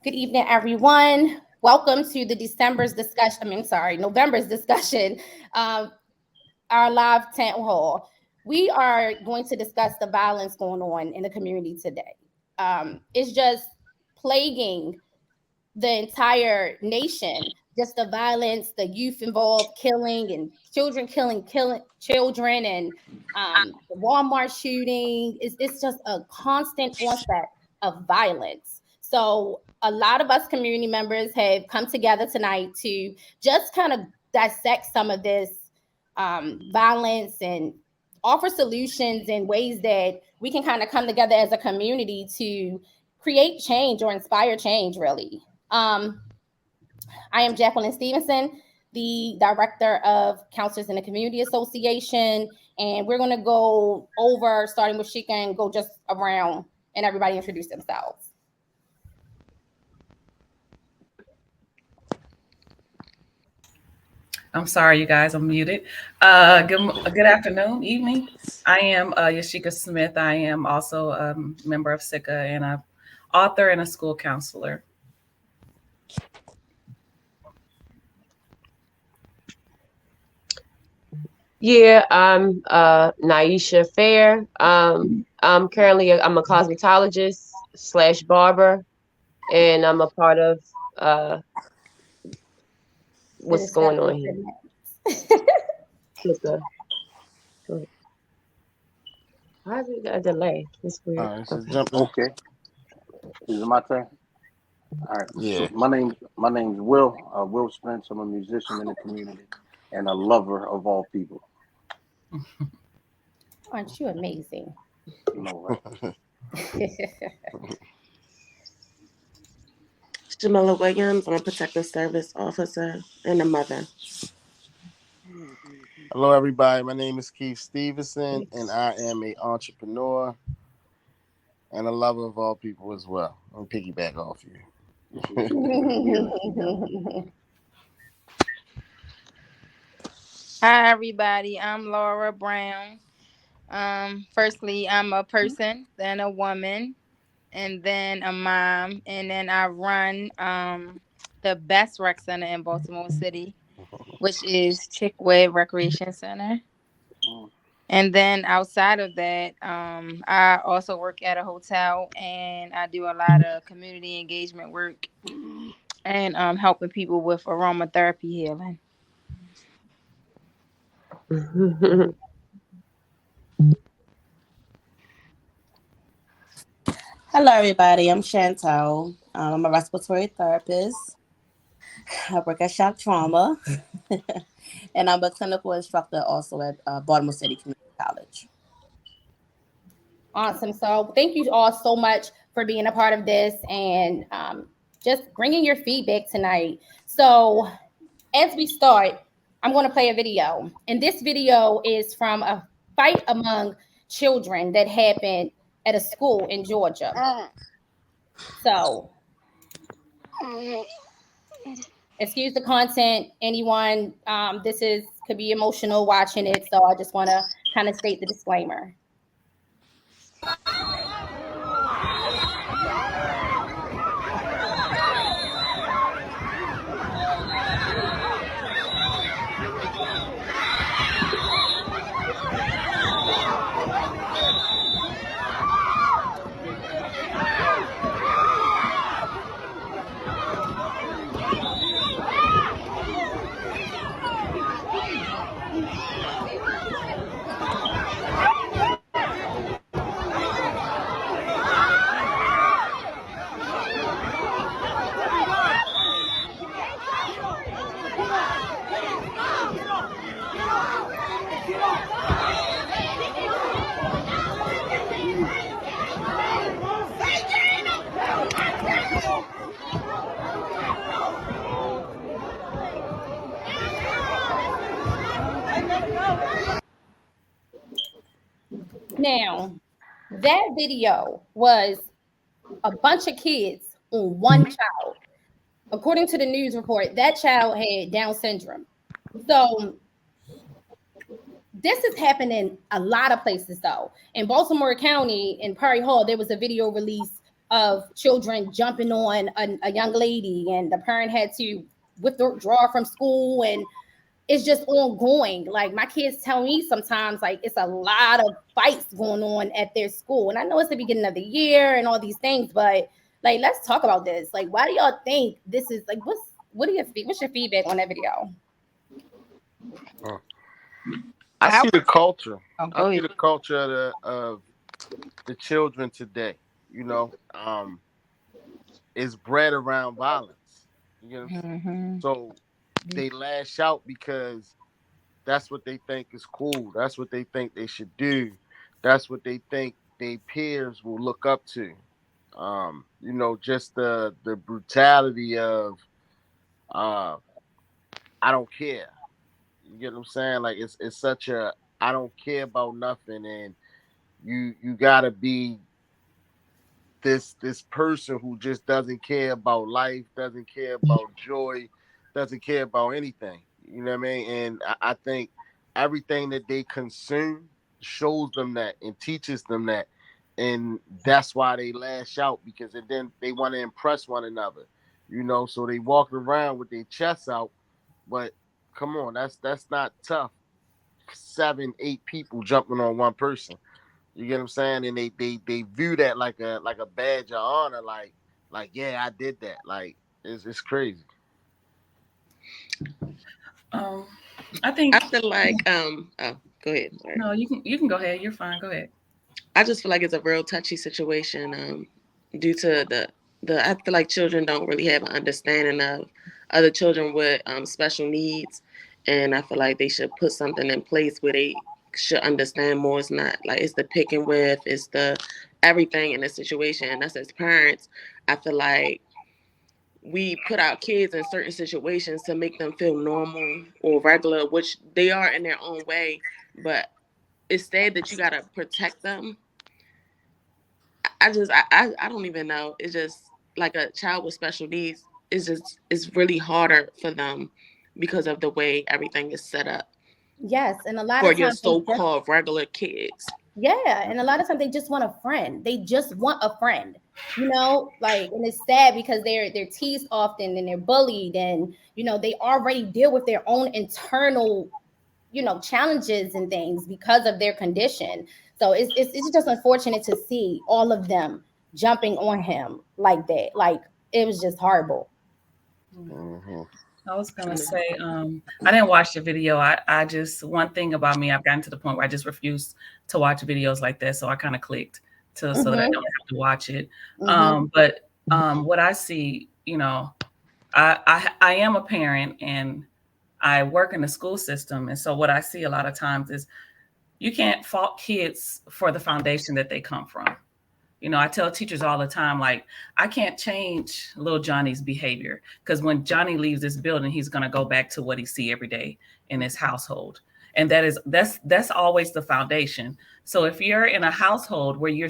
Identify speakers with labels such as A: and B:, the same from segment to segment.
A: Good evening, everyone. Welcome to the November's discussion, our live tent hall. We are going to discuss the violence going on in the community today. It's just plaguing the entire nation. Just the violence, the youth involved killing, and children killing children, and the Walmart shooting. It's just a constant onset of violence. So a lot of us community members have come together tonight to just kind of dissect some of this violence and offer solutions in ways that we can kind of come together as a community to create change or inspire change, really. I am Jacqueline Stevenson, the director of Counselors in the Community Association, and we're going to go over, starting with Yashica, and go just around and everybody introduce themselves.
B: I'm sorry, you guys, I'm muted. Good afternoon, evening. I am Yashica Smith. I am also a member of CITCA and an author and a school counselor.
C: Yeah, I'm Naisha Fair. I'm a cosmetologist / barber, and I'm a part of what's going on here. Why is it a delay? It's weird.
D: All right, so jump in.
E: Okay. Is it my turn? All right.
D: Yeah.
E: So my name's Will. Will Spence. I'm a musician in the community and a lover of all people.
A: Aren't you amazing?
E: No, right?
F: Jamila Williams. I'm a protective service officer and a mother.
D: Hello, everybody. My name is Keith Stevenson, and I am an entrepreneur and a lover of all people as well. I'm piggyback off you.
G: Hi, everybody. I'm Laura Brown. Firstly, I'm a person, then a woman, and then a mom, and then I run the best rec center in Baltimore City, which is Chickwood Recreation Center. And then outside of that, I also work at a hotel, and I do a lot of community engagement work and helping people with aromatherapy healing.
F: Hello, everybody. I'm Chantel. I'm a respiratory therapist. I work at Shock Trauma, and I'm a clinical instructor also at Baltimore City Community College.
A: Awesome. So thank you all so much for being a part of this and just bringing your feedback tonight. So as we start, I'm going to play a video. And this video is from a fight among children that happened at a school in Georgia. So excuse the content, anyone. Could be emotional watching it. So I just want to kind of state the disclaimer. Now, that video was a bunch of kids on one child. According to the news report, that child had Down syndrome. So this is happening a lot of places, though. In Baltimore County, in Perry Hall, there was a video released of children jumping on a young lady, and the parent had to withdraw from school, and it's just ongoing. Like my kids tell me sometimes, like it's a lot of fights going on at their school, and I know it's the beginning of the year and all these things, but like let's talk about this. Like, why do y'all think this is like? What's your feedback on that video?
D: I see the culture.
G: Okay.
D: I see the culture of the children today. You know, it's bred around violence. You know, so they lash out because that's what they think is cool. That's what they think they should do. That's what they think their peers will look up to. You know, just the brutality of uh, I don't care. You get what I'm saying? Like it's such a I don't care about nothing, and you gotta be this person who just doesn't care about life, doesn't care about joy, doesn't care about anything. You know what I mean? And I think everything that they consume shows them that and teaches them that. And that's why they lash out because then they want to impress one another. You know, so they walk around with their chests out, but come on, that's not tough. 7, 8 people jumping on one person. You get what I'm saying? And they view that like a badge of honor, like yeah, I did that. Like it's crazy.
B: I think
H: I feel like oh, go ahead. Sorry.
B: no, you can go ahead. You're fine. Go ahead.
H: I just feel like it's a real touchy situation due to the I feel like children don't really have an understanding of other children with special needs, and I feel like they should put something in place where they should understand more. It's not like it's the picking with, it's the everything in the situation. And us as parents, I feel like we put our kids in certain situations to make them feel normal or regular, which they are in their own way, but it's sad that you gotta protect them. I don't even know. It's just like a child with special needs it's really harder for them because of the way everything is set up
A: Yes, and a lot
H: for
A: of
H: your
A: times they just
H: so-called regular kids.
A: yeah, and a lot of times they just want a friend. They just want a friend, you know. Like, and it's sad because they're teased often and they're bullied, and you know they already deal with their own internal, you know, challenges and things because of their condition. So it's just unfortunate to see all of them jumping on him like that. Like it was just horrible.
D: Mm-hmm.
B: I was gonna say, I didn't watch the video. I just one thing about me, I've gotten to the point where I just refuse to watch videos like that. So I kind of clicked to so that I don't have to watch it. But what I see, you know, I am a parent and I work in the school system, and so what I see a lot of times is you can't fault kids for the foundation that they come from. You know, I tell teachers all the time, like, I can't change little Johnny's behavior because when Johnny leaves this building, he's going to go back to what he see every day in his household. And that's always the foundation. So if you're in a household where your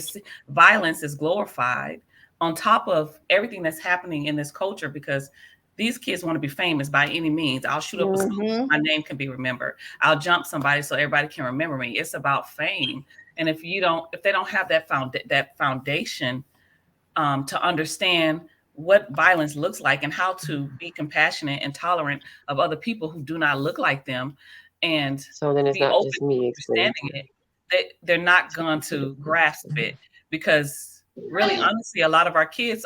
B: violence is glorified on top of everything that's happening in this culture, because these kids want to be famous by any means. I'll shoot up a school so my name can be remembered. I'll jump somebody so everybody can remember me. It's about fame. And if they don't have that foundation to understand what violence looks like and how to be compassionate and tolerant of other people who do not look like them, and
C: So then it's
B: be
C: not
B: open
C: just
B: to
C: me
B: understanding it, they're not going to grasp it. Because really, honestly, a lot of our kids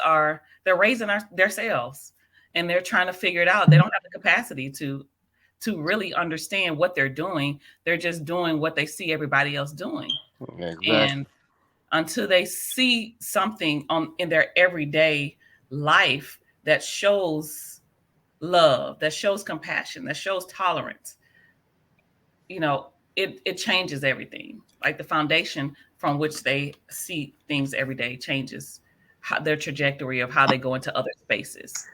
B: they're raising themselves and they're trying to figure it out. They don't have the capacity to really understand what they're doing. They're just doing what they see everybody else doing.
D: Exactly.
B: And until they see something in their everyday life that shows love, that shows compassion, that shows tolerance, you know, it changes everything. Like the foundation from which they see things every day changes their trajectory of how they go into other spaces.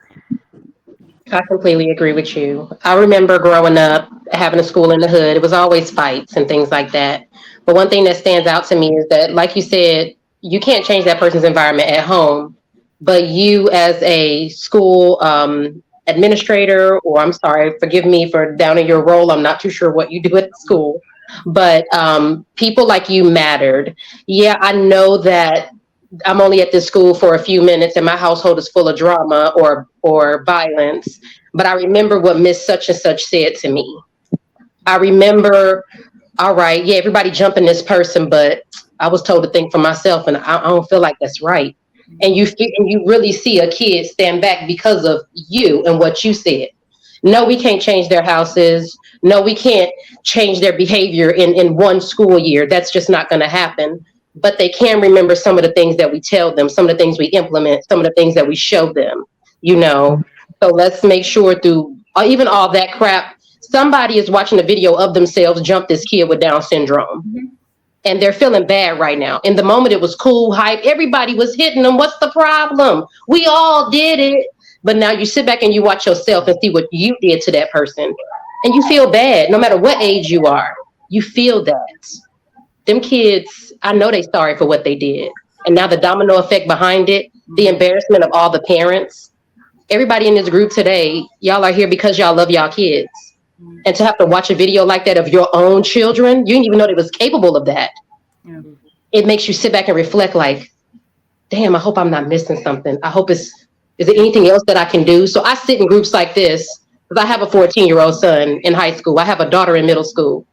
I: I completely agree with you. I remember growing up, having a school in the hood. It was always fights and things like that. But one thing that stands out to me is that, like you said, you can't change that person's environment at home, but you, as a school administrator, or I'm sorry, forgive me for downing your role. I'm not too sure what you do at the school, but people like you mattered. Yeah, I know that I'm only at this school for a few minutes and my household is full of drama or violence. But I remember what Miss Such and Such said to me. I remember, all right, yeah, everybody jumping this person, but I was told to think for myself, and I don't feel like that's right. And you really see a kid stand back because of you and what you said. No, we can't change their houses. No, we can't change their behavior in one school year. That's just not going to happen. But they can remember some of the things that we tell them, some of the things we implement, some of the things that we show them, you know. So let's make sure through even all that crap, somebody is watching a video of themselves jump this kid with Down syndrome. And they're feeling bad right now. In the moment, it was cool, hype. Everybody was hitting them. What's the problem? We all did it. But now you sit back and you watch yourself and see what you did to that person. And you feel bad, no matter what age you are. You feel that. Them kids, I know they sorry for what they did. And now the domino effect behind it, the embarrassment of all the parents. Everybody in this group today, y'all are here because y'all love y'all kids. And to have to watch a video like that of your own children, you didn't even know they was capable of that.
B: Yeah.
I: It makes you sit back and reflect like, damn, I hope I'm not missing something. I hope is there anything else that I can do? So I sit in groups like this because I have a 14-year-old son in high school. I have a daughter in middle school.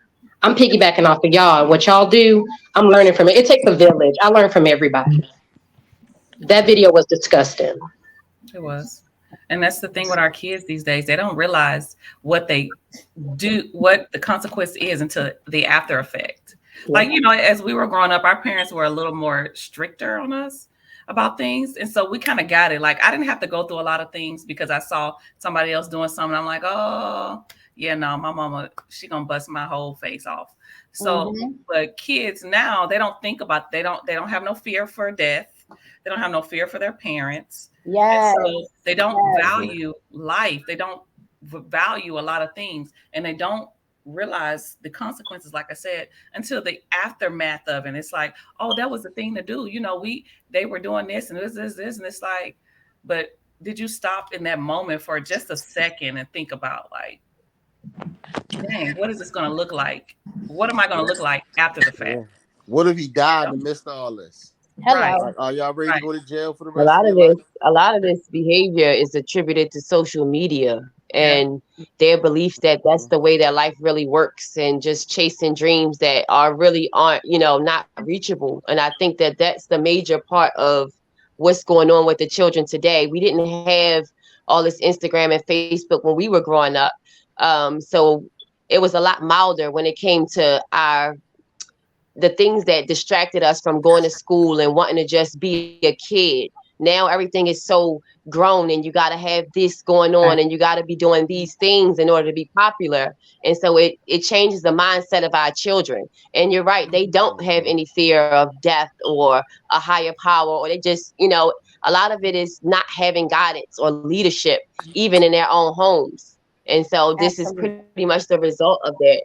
I: I'm piggybacking off of y'all. And what y'all do, I'm learning from it. It takes a village. I learn from everybody. That video was disgusting.
B: It was. And that's the thing with our kids these days. They don't realize what they do, what the consequence is until the after effect. Like, you know, as we were growing up, our parents were a little more stricter on us about things. And so we kind of got it. Like, I didn't have to go through a lot of things because I saw somebody else doing something. I'm like, oh, yeah, no, my mama, she gonna bust my whole face off. So, but kids now, they don't think about, they don't have no fear for death. They don't have no fear for their parents.
A: Yes.
B: And so they don't value life. They don't value a lot of things, and they don't realize the consequences, like I said, until the aftermath of it. And it's like, oh, that was the thing to do. You know, they were doing this and this, and it's like, but did you stop in that moment for just a second and think about like, dang, what is this going to look like? What am I going to look like after the fact?
D: What if he died and missed all this?
A: Hello.
B: Right.
D: Like, are y'all ready to go to jail for the
C: A
D: rest
C: lot
D: of
C: of
D: your
C: this,
D: life?
C: a lot of this behavior is attributed to social media and their belief that that's the way that life really works, and just chasing dreams that aren't, not reachable. And I think that that's the major part of what's going on with the children today. We didn't have all this Instagram and Facebook when we were growing up, so it was a lot milder when it came to the things that distracted us from going to school and wanting to just be a kid. Now everything is so grown, and you got to have this going on, and you got to be doing these things in order to be popular. And so it changes the mindset of our children. And you're right, they don't have any fear of death or a higher power, or they just, a lot of it is not having guidance or leadership, even in their own homes. And so this is
A: Absolutely.
C: pretty much the result of that.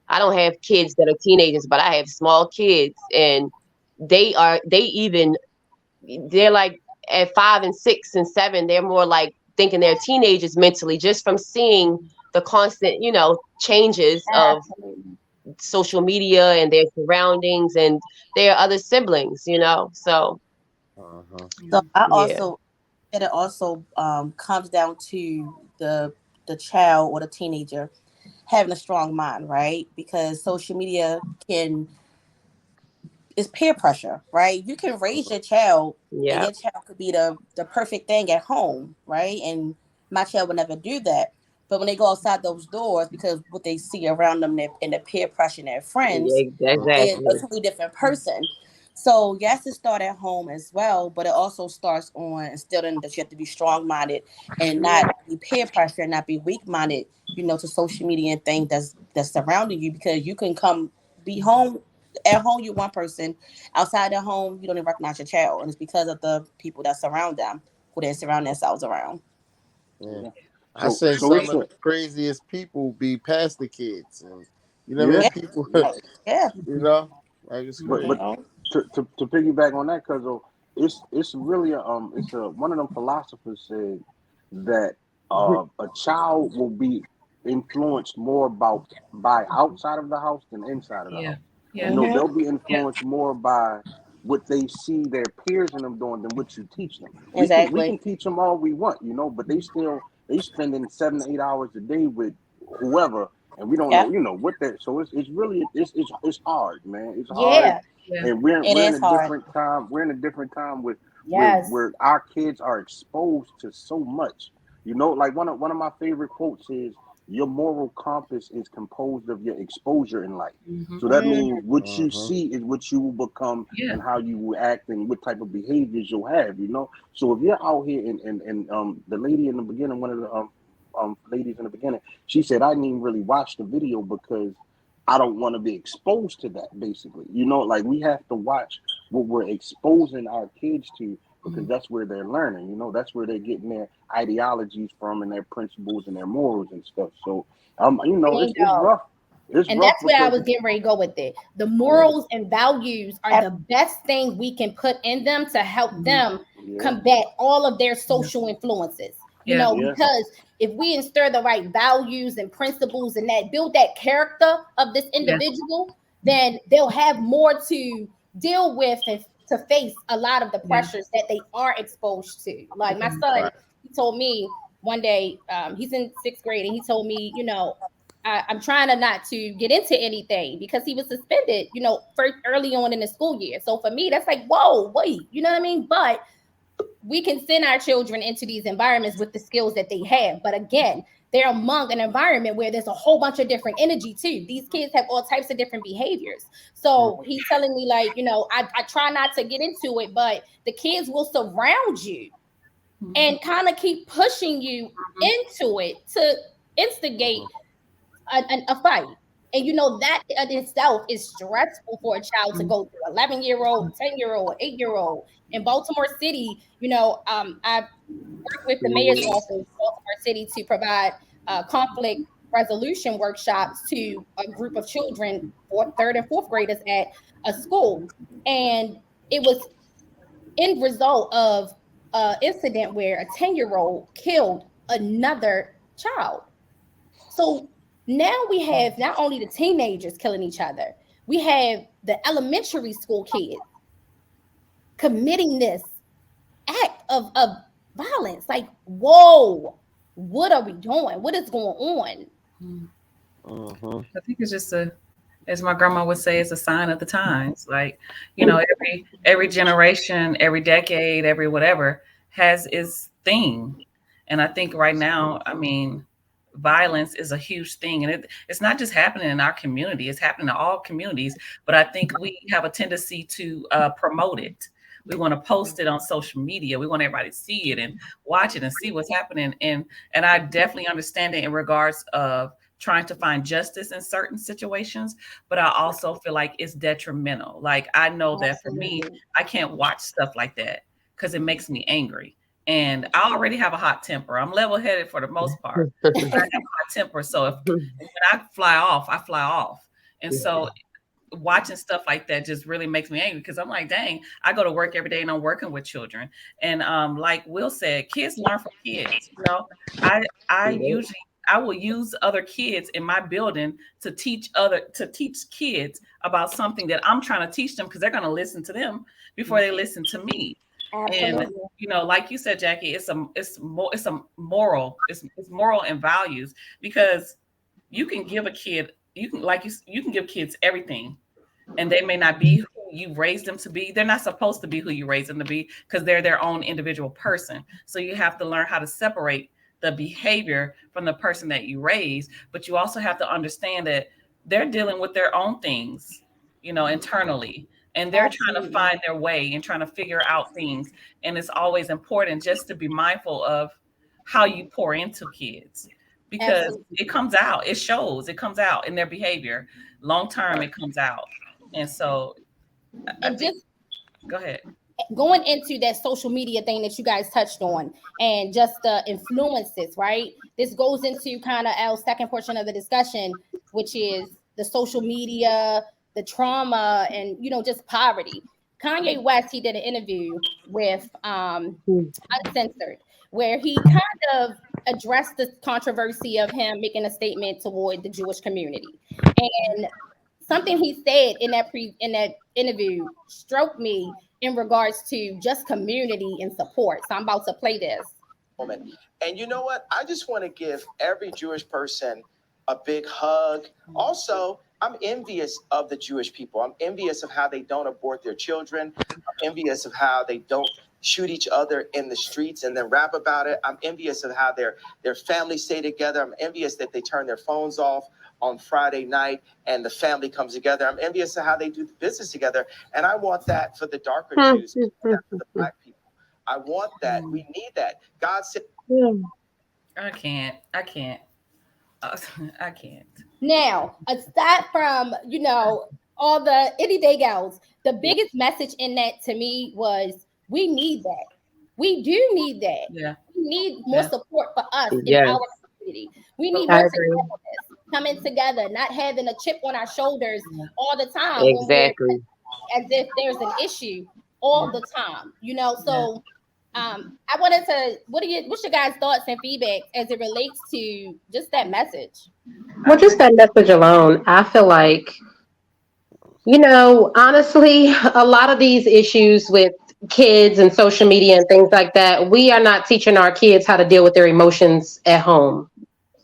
C: I don't have kids that are teenagers, but I have small kids, and they're like at 5 and 6 and 7, they're more like thinking they're teenagers mentally, just from seeing the constant, changes of
A: Absolutely.
C: social media and their surroundings and their other siblings, So
F: So
C: yeah.
F: it also comes down to the child or the teenager having a strong mind, right? Because social media is peer pressure, right? You can raise your child, and
C: Yeah.
F: your child could be the perfect thing at home, right? And my child would never do that. But when they go outside those doors, because what they see around them and the peer pressure and their friends, they're a
C: Exactly.
F: totally different person. So yes, it starts at home as well, but it also starts on instilling that you have to be strong minded and not be peer pressure and not be weak minded, to social media and things that's surrounding you, because you can come be home at home you're one person, outside their home you don't even recognize your child, and it's because of the people that surround them, who they surround themselves around.
D: Yeah.
E: Yeah.
D: I
E: So
D: say
E: so
D: some of
E: listen.
D: the craziest people be past the kids, and you know what I
E: Yeah.
D: mean.
F: Yeah,
D: People,
F: yeah.
D: like it's
E: But
F: You
D: crazy.
E: but
F: know?
E: to piggyback on that, cause it's really it's a one of them philosophers said that a child will be influenced more by outside of the house than inside of the
B: Yeah.
E: house.
B: Yeah.
E: You know,
F: Mm-hmm.
E: they'll be
B: Yeah.
E: influenced more by what they see their peers in them doing than what you teach them. We
F: Exactly.
E: can teach them all we want, but they spending 7 to 8 hours a day with whoever, and we don't know,
F: Yep.
E: what that. So it's really it's hard, man. It's hard,
A: Yeah.
B: Yeah.
E: and we're
F: It
E: we're in
F: is
E: a
F: hard.
E: different time. We're in a different time with
A: Yes.
E: where our kids are exposed to so much. Like one of my favorite quotes is, "Your moral compass is composed of your exposure in life."
B: Mm-hmm.
E: So that
A: Mm,
E: means what you
D: Uh-huh.
E: see is what you will become,
B: Yeah.
E: and how you will act, and what type of behaviors you'll have. So if you're out here, and the lady in the beginning, one of the ladies in the beginning, she said, "I didn't even really watch the video because I don't want to be exposed to that." Basically, like we have to watch what we're exposing our kids to, because
B: Mhm.
E: that's where they're learning. That's where they're getting their ideologies from, and their principles and their morals and stuff. So it's
A: bingo.
E: rough. It's
A: And
E: rough
A: that's where I
E: because
A: was getting ready to go with it. The
E: yeah,
A: morals and values are the best thing we can put in them to help
B: Mhm.
A: them
E: yeah,
A: combat all of their
B: Yeah.
A: social influences.
B: Yeah.
E: yeah,
A: Because if we instir the right values and principles and that build that character of this
B: Yeah.
A: individual, then they'll have more to deal with and to face a lot of the
B: Yeah.
A: pressures that they are exposed to. Like my
B: Yeah.
A: son,
D: Right.
A: he told me one day, he's in sixth grade, and he told me, I'm trying to not to get into anything because he was suspended, first early on in the school year. So for me, that's like, whoa, wait, you know what I mean? But we can send our children into these environments with the skills that they have. But again, they're among an environment where there's a whole bunch of different energy too. These kids have all types of different behaviors. So he's telling me, like, I try not to get into it, but the kids will surround you
B: Mhm.
A: and kind of keep pushing you into it to instigate
D: Uh-huh.
A: a fight. And that in itself is stressful for a child to
B: Mhm.
A: go through. 11-year-old, 10-year-old, 8-year-old in Baltimore City. I work with the mayor's office in Baltimore City to provide conflict resolution workshops to a group of children, fourth, third, and fourth graders at a school. And it was end result of an incident where a 10-year-old killed another child. So now we have not only the teenagers killing each other, we have the elementary school kids committing this act of violence. Like, whoa, what are we doing? What is going on?
B: Mhm.
D: Uh-huh.
B: I think it's just as my grandma would say, it's a sign of the times. Like, every generation, every decade, every whatever has its thing. And I think right now, I mean, violence is a huge thing. And it's not just happening in our community, it's happening in all communities. But I think we have a tendency to promote it. We want to post it on social media. We want everybody to see it and watch it and see what's happening. And I definitely understand it in regards of trying to find justice in certain situations, but I also feel like it's detrimental. Like, I know that for me,
A: Absolutely.
B: I can't watch stuff like that because it makes me angry. And I already have a hot temper. I'm level headed for the most part. I have a hot temper. So if when I fly off, I fly off. And so watching stuff like that just really makes me angry because I'm like, dang, I go to work every day and I'm working with children. And like Will said, kids learn from kids. I I usually I will use other kids in my building to teach kids about something that I'm trying to teach them because they're going to listen to them before they listen to me. And
A: Absolutely.
B: like you said, Jackie, it's a moral, it's moral and values because you can give a kid you can give kids everything and they may not be who you raised them to be. They're not supposed to be who you raised them to be because they're their own individual person. So you have to learn how to separate the behavior from the person that you raised, but you also have to understand that they're dealing with their own things, internally, and they're trying to
A: Absolutely.
B: find their way and trying to figure out things. And it's always important just to be mindful of how you pour into kids because
A: Absolutely.
B: it comes out, it comes out in their behavior. Long term, it comes out. And so I
A: And
B: think,
A: just
B: go ahead.
A: going into that social media thing that you guys touched on and just the influences, right? This goes into kind of our second portion of the discussion, which is the social media, the trauma, and just poverty. Kanye West, he did an interview with Uncensored, where he kind of addressed the controversy of him making a statement toward the Jewish community. And something he said in that interview struck me in regards to just community and support. So I'm about to play this.
J: And you know what? I just want to give every Jewish person a big hug. Also, I'm envious of the Jewish people. I'm envious of how they don't abort their children. I'm envious of how they don't shoot each other in the streets and then rap about it. I'm envious of how their families stay together. I'm envious that they turn their phones off on Friday night and the family comes together. I'm envious of how they do the business together. And I want that for the darker Jews, I want that for the Black people. I want that. We need that. God said,
B: I can't. I can't. I can't.
A: Now, aside from, all the anything else, the biggest message in that to me was we need that. We do need that.
B: Yeah.
A: We need more support for us in
C: Yes.
A: our community. We need
I: I
A: more
I: agree.
A: togetherness, coming together, not having a chip on our shoulders all the time
C: Exactly.
A: as if there's an issue all the time. So I wanted to what's your guys' thoughts and feedback as it relates to just that message?
I: Well, just that message alone, I feel like, honestly, a lot of these issues with kids and social media and things like that, we are not teaching our kids how to deal with their emotions at home.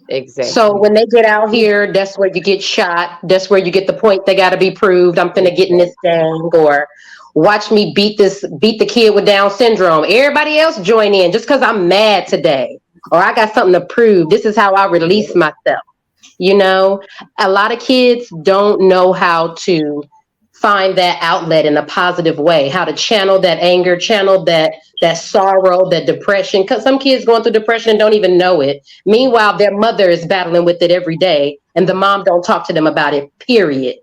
C: Exactly.
I: So when they get out here, that's where you get shot. That's where you get the point they got to be proved. I'm finna get in this gang, or watch me beat the kid with Down syndrome. Everybody else join in just because I'm mad today, or I got something to prove. This is how I release myself. A lot of kids don't know how to find that outlet in a positive way, how to channel that anger, channel that sorrow, that depression, because some kids going through depression and don't even know it. Meanwhile, their mother is battling with it every day and the mom don't talk to them about it, period.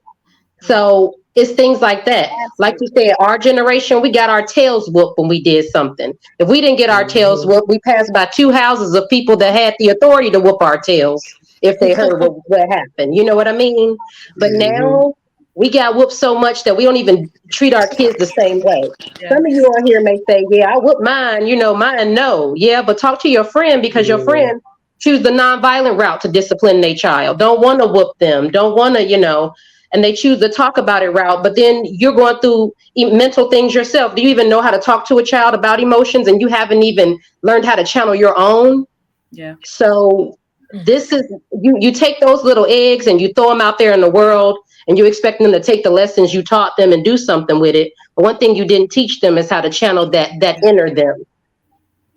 I: So it's things like that. Like you said, our generation, we got our tails whooped when we did something. If we didn't get our tails whooped, we passed by 2 houses of people that had the authority to whoop our tails if they heard what happened. You know what I mean? But now we got whooped so much that we don't even treat our kids the same way.
B: Yeah.
I: Some of you on here may say, yeah, I whoop mine, mine, no. Yeah, but talk to your friend, because your friend choose the nonviolent route to discipline their child. Don't want to whoop them. Don't want to, and they choose the talk about it route, but then you're going through mental things yourself. Do you even know how to talk to a child about emotions, and you haven't even learned how to channel your own?
B: Yeah.
I: So this is, you take those little eggs and you throw them out there in the world, and you expect them to take the lessons you taught them and do something with it. But one thing you didn't teach them is how to channel that inner them,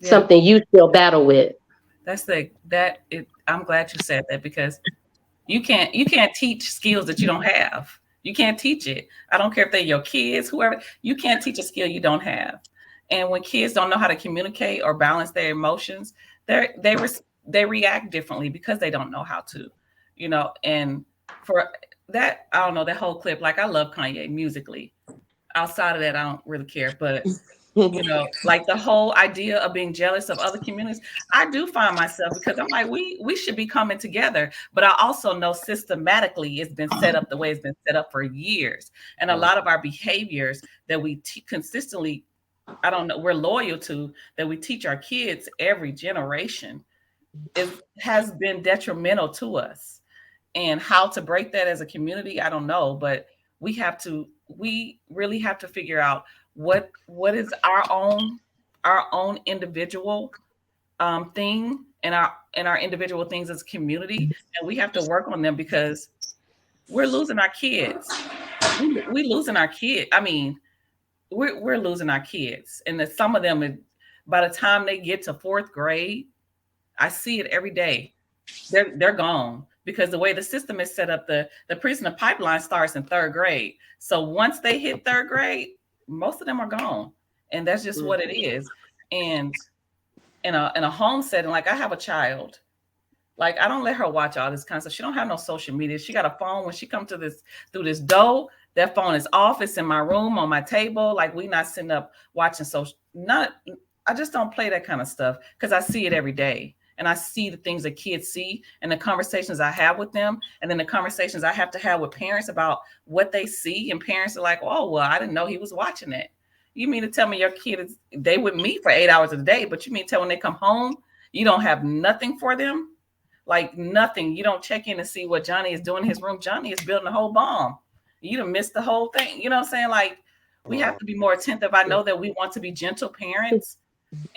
I: something you still battle with.
B: I'm glad you said that, because you can't teach skills that you don't have. You can't teach it. I don't care if they're your kids, whoever. You can't teach a skill you don't have. And when kids don't know how to communicate or balance their emotions, they react differently because they don't know how to, And for that, I don't know, that whole clip. Like, I love Kanye musically. Outside of that, I don't really care. But like the whole idea of being jealous of other communities, I do find myself, because I'm like, we should be coming together. But I also know systematically it's been set up the way it's been set up for years. And a lot of our behaviors that we consistently, I don't know, we're loyal to, that we teach our kids every generation, has been detrimental to us. And how to break that as a community, I don't know. But we really have to figure out what is our own individual thing, and our individual things as a community, and we have to work on them, because we're losing our kids. We losing our kids. I mean, we're losing our kids, and that some of them, by the time they get to 4th grade, I see it every day. They're gone, because the way the system is set up, the prisoner pipeline starts in 3rd grade. So once they hit 3rd grade, most of them are gone, and that's just what it is. And in a home setting, like, I have a child, like, I don't let her watch all this kind of stuff. She don't have no social media. She got a phone. When she comes through this door, that phone is off. It's in my room on my table. Like, we not sitting up watching I just don't play that kind of stuff, because I see it every day. And I see the things that kids see, and the conversations I have with them, and then the conversations I have to have with parents about what they see. And parents are like, oh, well, I didn't know he was watching that. You mean to tell me your kid they with me for 8 hours a day, but you mean to tell when they come home, you don't have nothing for them? Like, nothing. You don't check in and see what Johnny is doing in his room. Johnny is building a whole bomb. You done missed the whole thing. You know what I'm saying? Like, we have to be more attentive. I know that we want to be gentle parents,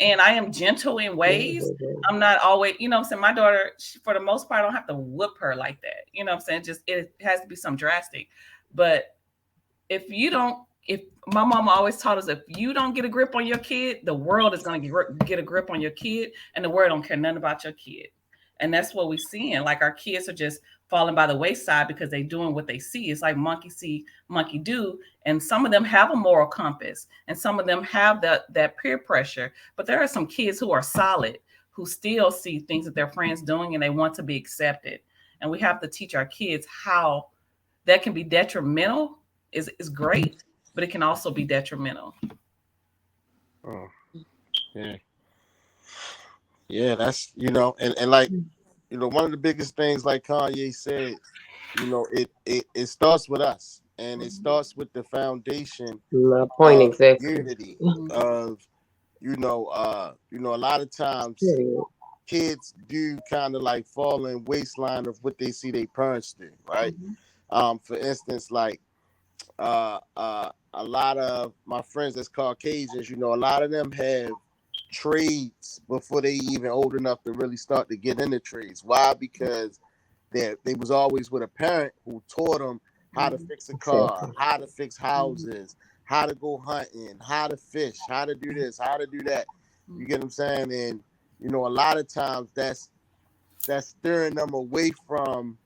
B: and I am gentle in ways. I'm not always, you know what I'm saying? My daughter, for the most part, I don't have to whoop her like that. You know what I'm saying? Just, it has to be some drastic. But if my mama always taught us, if you don't get a grip on your kid, the world is going to get a grip on your kid, and the world don't care nothing about your kid. And that's what we're seeing. Like, our kids are just falling by the wayside because they doing what they see. It's like monkey see, monkey do. And some of them have a moral compass, and some of them have that peer pressure. But there are some kids who are solid, who still see things that their friends doing, and they want to be accepted. And we have to teach our kids how that can be detrimental. Is great, but it can also be detrimental.
D: Oh, yeah. Yeah, that's, and like, one of the biggest things, like Kanye said, it starts with us, and it starts with the foundation
C: My point
D: of
C: exactly.
D: unity, of, a lot of times kids do kind of like fall in waistline of what they see their parents do, right? For instance, like, a lot of my friends that's Caucasians, a lot of them have trades before they even old enough to really start to get into trades. Why? Because they was always with a parent who taught them how to fix a car, how to fix houses, how to go hunting, how to fish, how to do this, how to do that. You get what I'm saying? And a lot of times that's steering them away from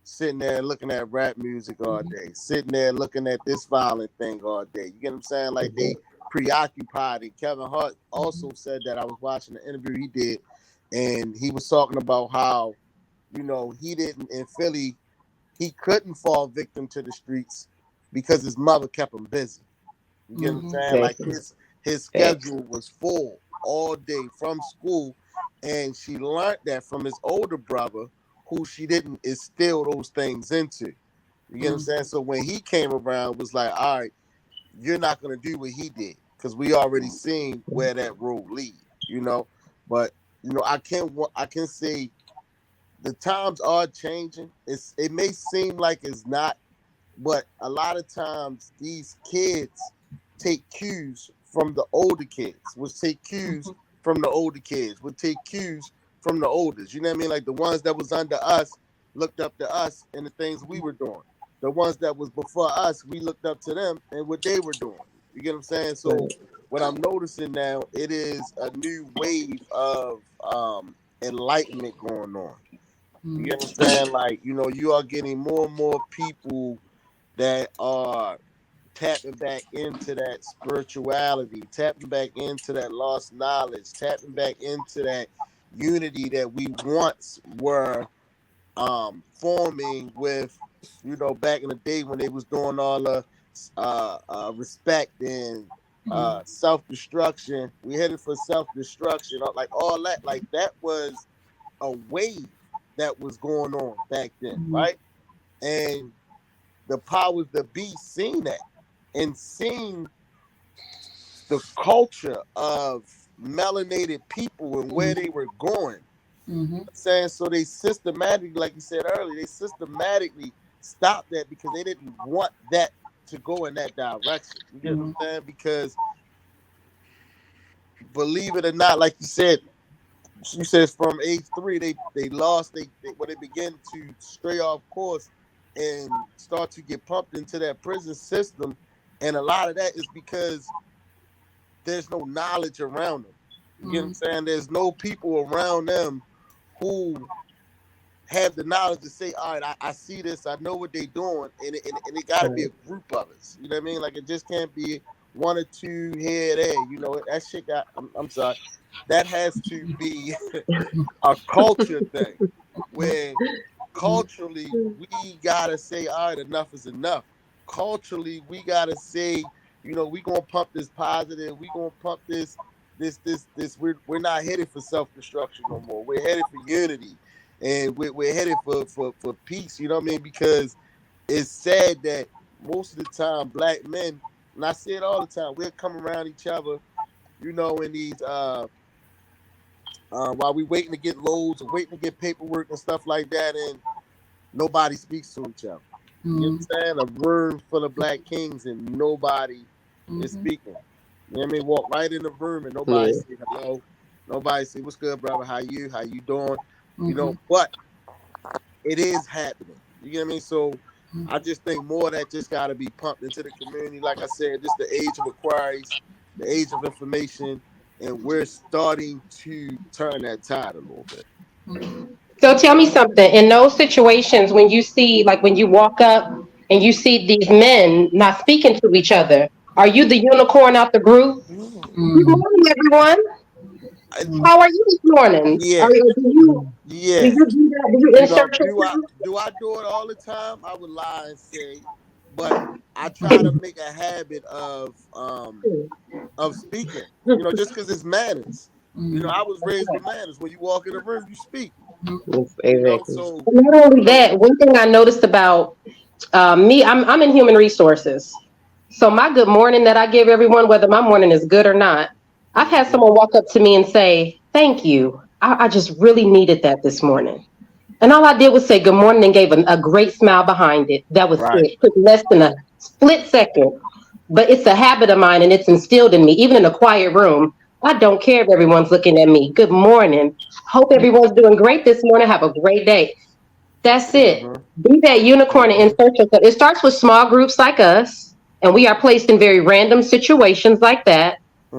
D: sitting there looking at rap music all day, sitting there looking at this violent thing all day. You get what I'm saying? Like, they preoccupied. And Kevin Hart also said that. I was watching the interview he did, and he was talking about how, he didn't, in Philly, he couldn't fall victim to the streets because his mother kept him busy. You get what I'm saying? Like, his schedule was full all day from school, and she learned that from his older brother, who she didn't instill those things into. You get what I'm saying? So when he came around, it was like, all right, you're not going to do what he did, because we already seen where that road lead, But, I can say the times are changing. It may seem like it's not, but a lot of times these kids take cues from the older kids, which take cues from the older kids, would take cues from the oldest. You know what I mean? Like, the ones that was under us looked up to us and the things we were doing. The ones that was before us, we looked up to them and what they were doing. You get what I'm saying? So what I'm noticing now, it is a new wave of enlightenment going on. You get what I'm saying? Like, you are getting more and more people that are tapping back into that spirituality, tapping back into that lost knowledge, tapping back into that unity that we once were forming with, back in the day when they was doing all the respect and self-destruction. We headed for self-destruction, like all that. Like, that was a wave that was going on back then, right? And the powers that be seen that, and seeing the culture of melanated people and where they were going. Saying, so they systematically, like you said earlier, they systematically stopped that because they didn't want that to go in that direction. You get what I'm saying? Because, believe it or not, like you said from age 3, they lost, when they begin to stray off course and start to get pumped into that prison system. And a lot of that is because there's no knowledge around them. You get what I'm saying? There's no people around them who have the knowledge to say, all right, I see this, I know what they're doing, and it got to be a group of us. You know what I mean? Like, it just can't be one or two here, there. That shit got, I'm sorry, that has to be a culture thing, where culturally we got to say, all right, enough is enough. Culturally, we got to say, we going to pump this positive, we going to pump this. We're not headed for self-destruction no more. We're headed for unity, and we're headed for peace. You know what I mean? Because it's sad that most of the time black men, and I say it all the time, we'll come around each other, in these while we waiting to get loads or waiting to get paperwork and stuff like that, and nobody speaks to each other. You
B: Mm-hmm.
D: understand? A room full of black kings and nobody is
B: Mm-hmm.
D: speaking. You know what I mean? Walk right in the room and nobody
C: Yeah.
D: say hello. Nobody say, what's good, brother? How you? How you doing? You
B: Mm-hmm.
D: know, but it is happening. You get what I mean? So I just think more of that just got to be pumped into the community. Like I said, this the age of inquiries, the age of information, and we're starting to turn that tide a little bit.
B: Mm-hmm.
I: So tell me something. In those situations, when you see, like when you walk up and you see these men not speaking to each other, are you the unicorn out the group? Good
B: Mm-hmm.
I: morning, everyone.
D: I,
I: How are you this morning?
D: yeah,
I: Do
D: yeah.
I: you do that? Do you
D: You know,
I: insert yourself?
D: do I do it all the time? I would lie and say, but I try to make a habit of speaking. You know, just because it's manners. You know,
B: Mm-hmm.
D: I was raised with manners. When you walk in the room, you speak.
C: Yes,
D: You know,
C: exactly.
D: so
I: Not
D: you
I: only
D: know,
I: that, one thing I noticed about me, I'm in human resources. So my good morning that I give everyone, whether my morning is good or not, I've had
D: mhm,
I: someone walk up to me and say, "Thank you. I just really needed that this morning." And all I did was say good morning and gave a great smile behind it. That was
D: right.
I: it. Took less than a split second. But it's a habit of mine and it's instilled in me, even in a quiet room. I don't care if everyone's looking at me. Good morning. Hope everyone's doing great this morning. Have a great day. That's it.
D: Hmm.
I: Be that unicorn and
D: Hmm.
I: insert yourself. It starts with small groups like us, and we are placed in very random situations like that.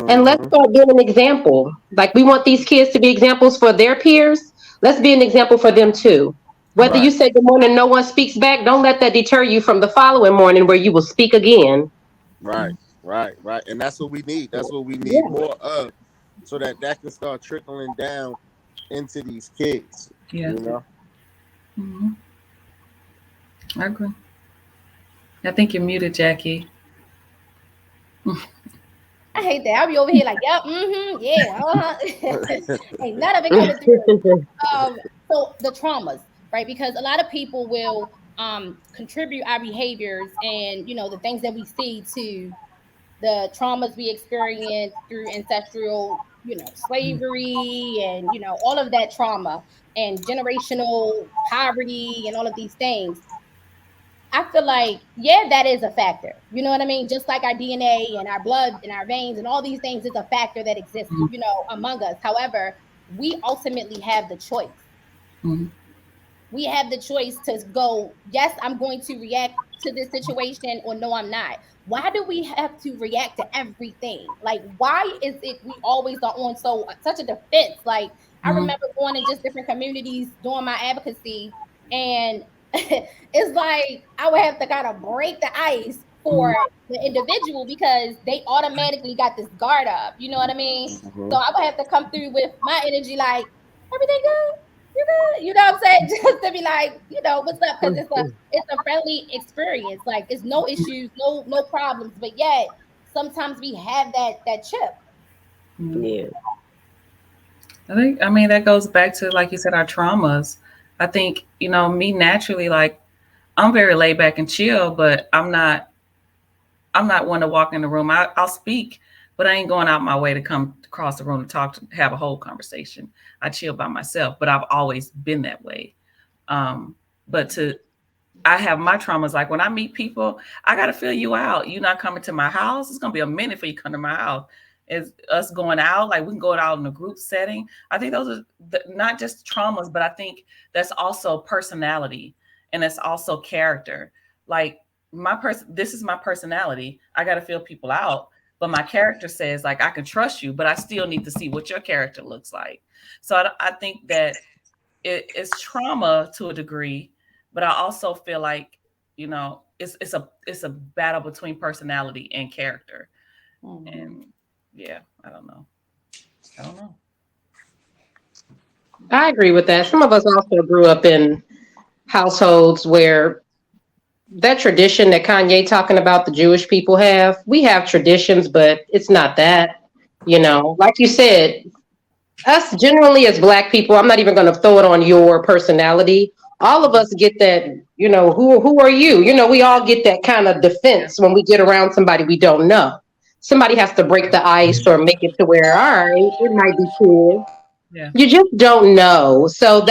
I: And let's
D: Hmm.
I: start being an example. Like we want these kids to be examples for their peers. Let's be an example for them too. Whether you
D: Right.
I: say good morning, no one speaks back, don't let that deter you from the following morning where you will speak again.
D: Right. Right. Right. And that's what we need. That's what we need
I: Yeah.
D: more of, so that that can start trickling down into these kids.
B: Yeah.
D: You know.
B: Mm-hmm. I agree. I think you're muted, Jackie.
A: I hate that. I'll be over here like, yep, yeah, ain't none of it coming through. Um, so the traumas, right? Because a lot of people will contribute our behaviors and the things that we see to the traumas we experience through ancestral, slavery and all of that trauma and generational poverty and all of these things. I feel like, yeah, that is a factor. You know what I mean? Just like our DNA and our blood and our veins and all these things is a factor that exists, among us. However, we ultimately have the choice.
B: Mm-hmm.
A: We have the choice to go, yes, I'm going to react to this situation, or no, I'm not. Why do we have to react to everything? Like, why is it we always are on such a defense? Like, I
B: Mm-hmm.
A: remember going in just different communities doing my advocacy, and it's like I would have to kind of break the ice for the individual because they automatically got this guard up. You know what I mean? So
D: Hmm.
A: I would have to come through with my energy like, everything good? You good? You know what I'm saying? Just to be like, what's up? Because it's a friendly experience. Like it's no issues, no problems. But yet sometimes we have that chip.
B: Mm-hmm.
C: Yeah.
B: I mean, that goes back to, like you said, our traumas. I think, me naturally, like, I'm very laid back and chill, but I'm not one to walk in the room. I'll speak, but I ain't going out my way to come across the room to talk, to have a whole conversation. I chill by myself, but I've always been that way. Um, but I have my traumas. Like when I meet people, I got to feel you out. You're not coming to my house. It's going to be a minute for you to come to my house. Is us going out, like we can go out in a group setting. I think those are not just traumas, but I think that's also personality and it's also character. Like this is my personality. I got to feel people out. But my character says like, I can trust you, but I still need to see what your character looks like. So I think that it's trauma to a degree, but I also feel like it's a battle between personality and character.
A: Mhm.
B: And yeah, I don't know. I don't know.
I: I agree with that. Some of us also grew up in households where that tradition that Kanye talking about the Jewish people have, we have traditions, but it's not that. Like you said, us generally as Black people, I'm not even going to throw it on your personality. All of us get that, who are you? We all get that kind of
B: Yeah,
I: defense when we get around somebody we don't know. Somebody has to break the ice or make it to where, all right, it might be cool.
B: yeah.
I: You just don't know. So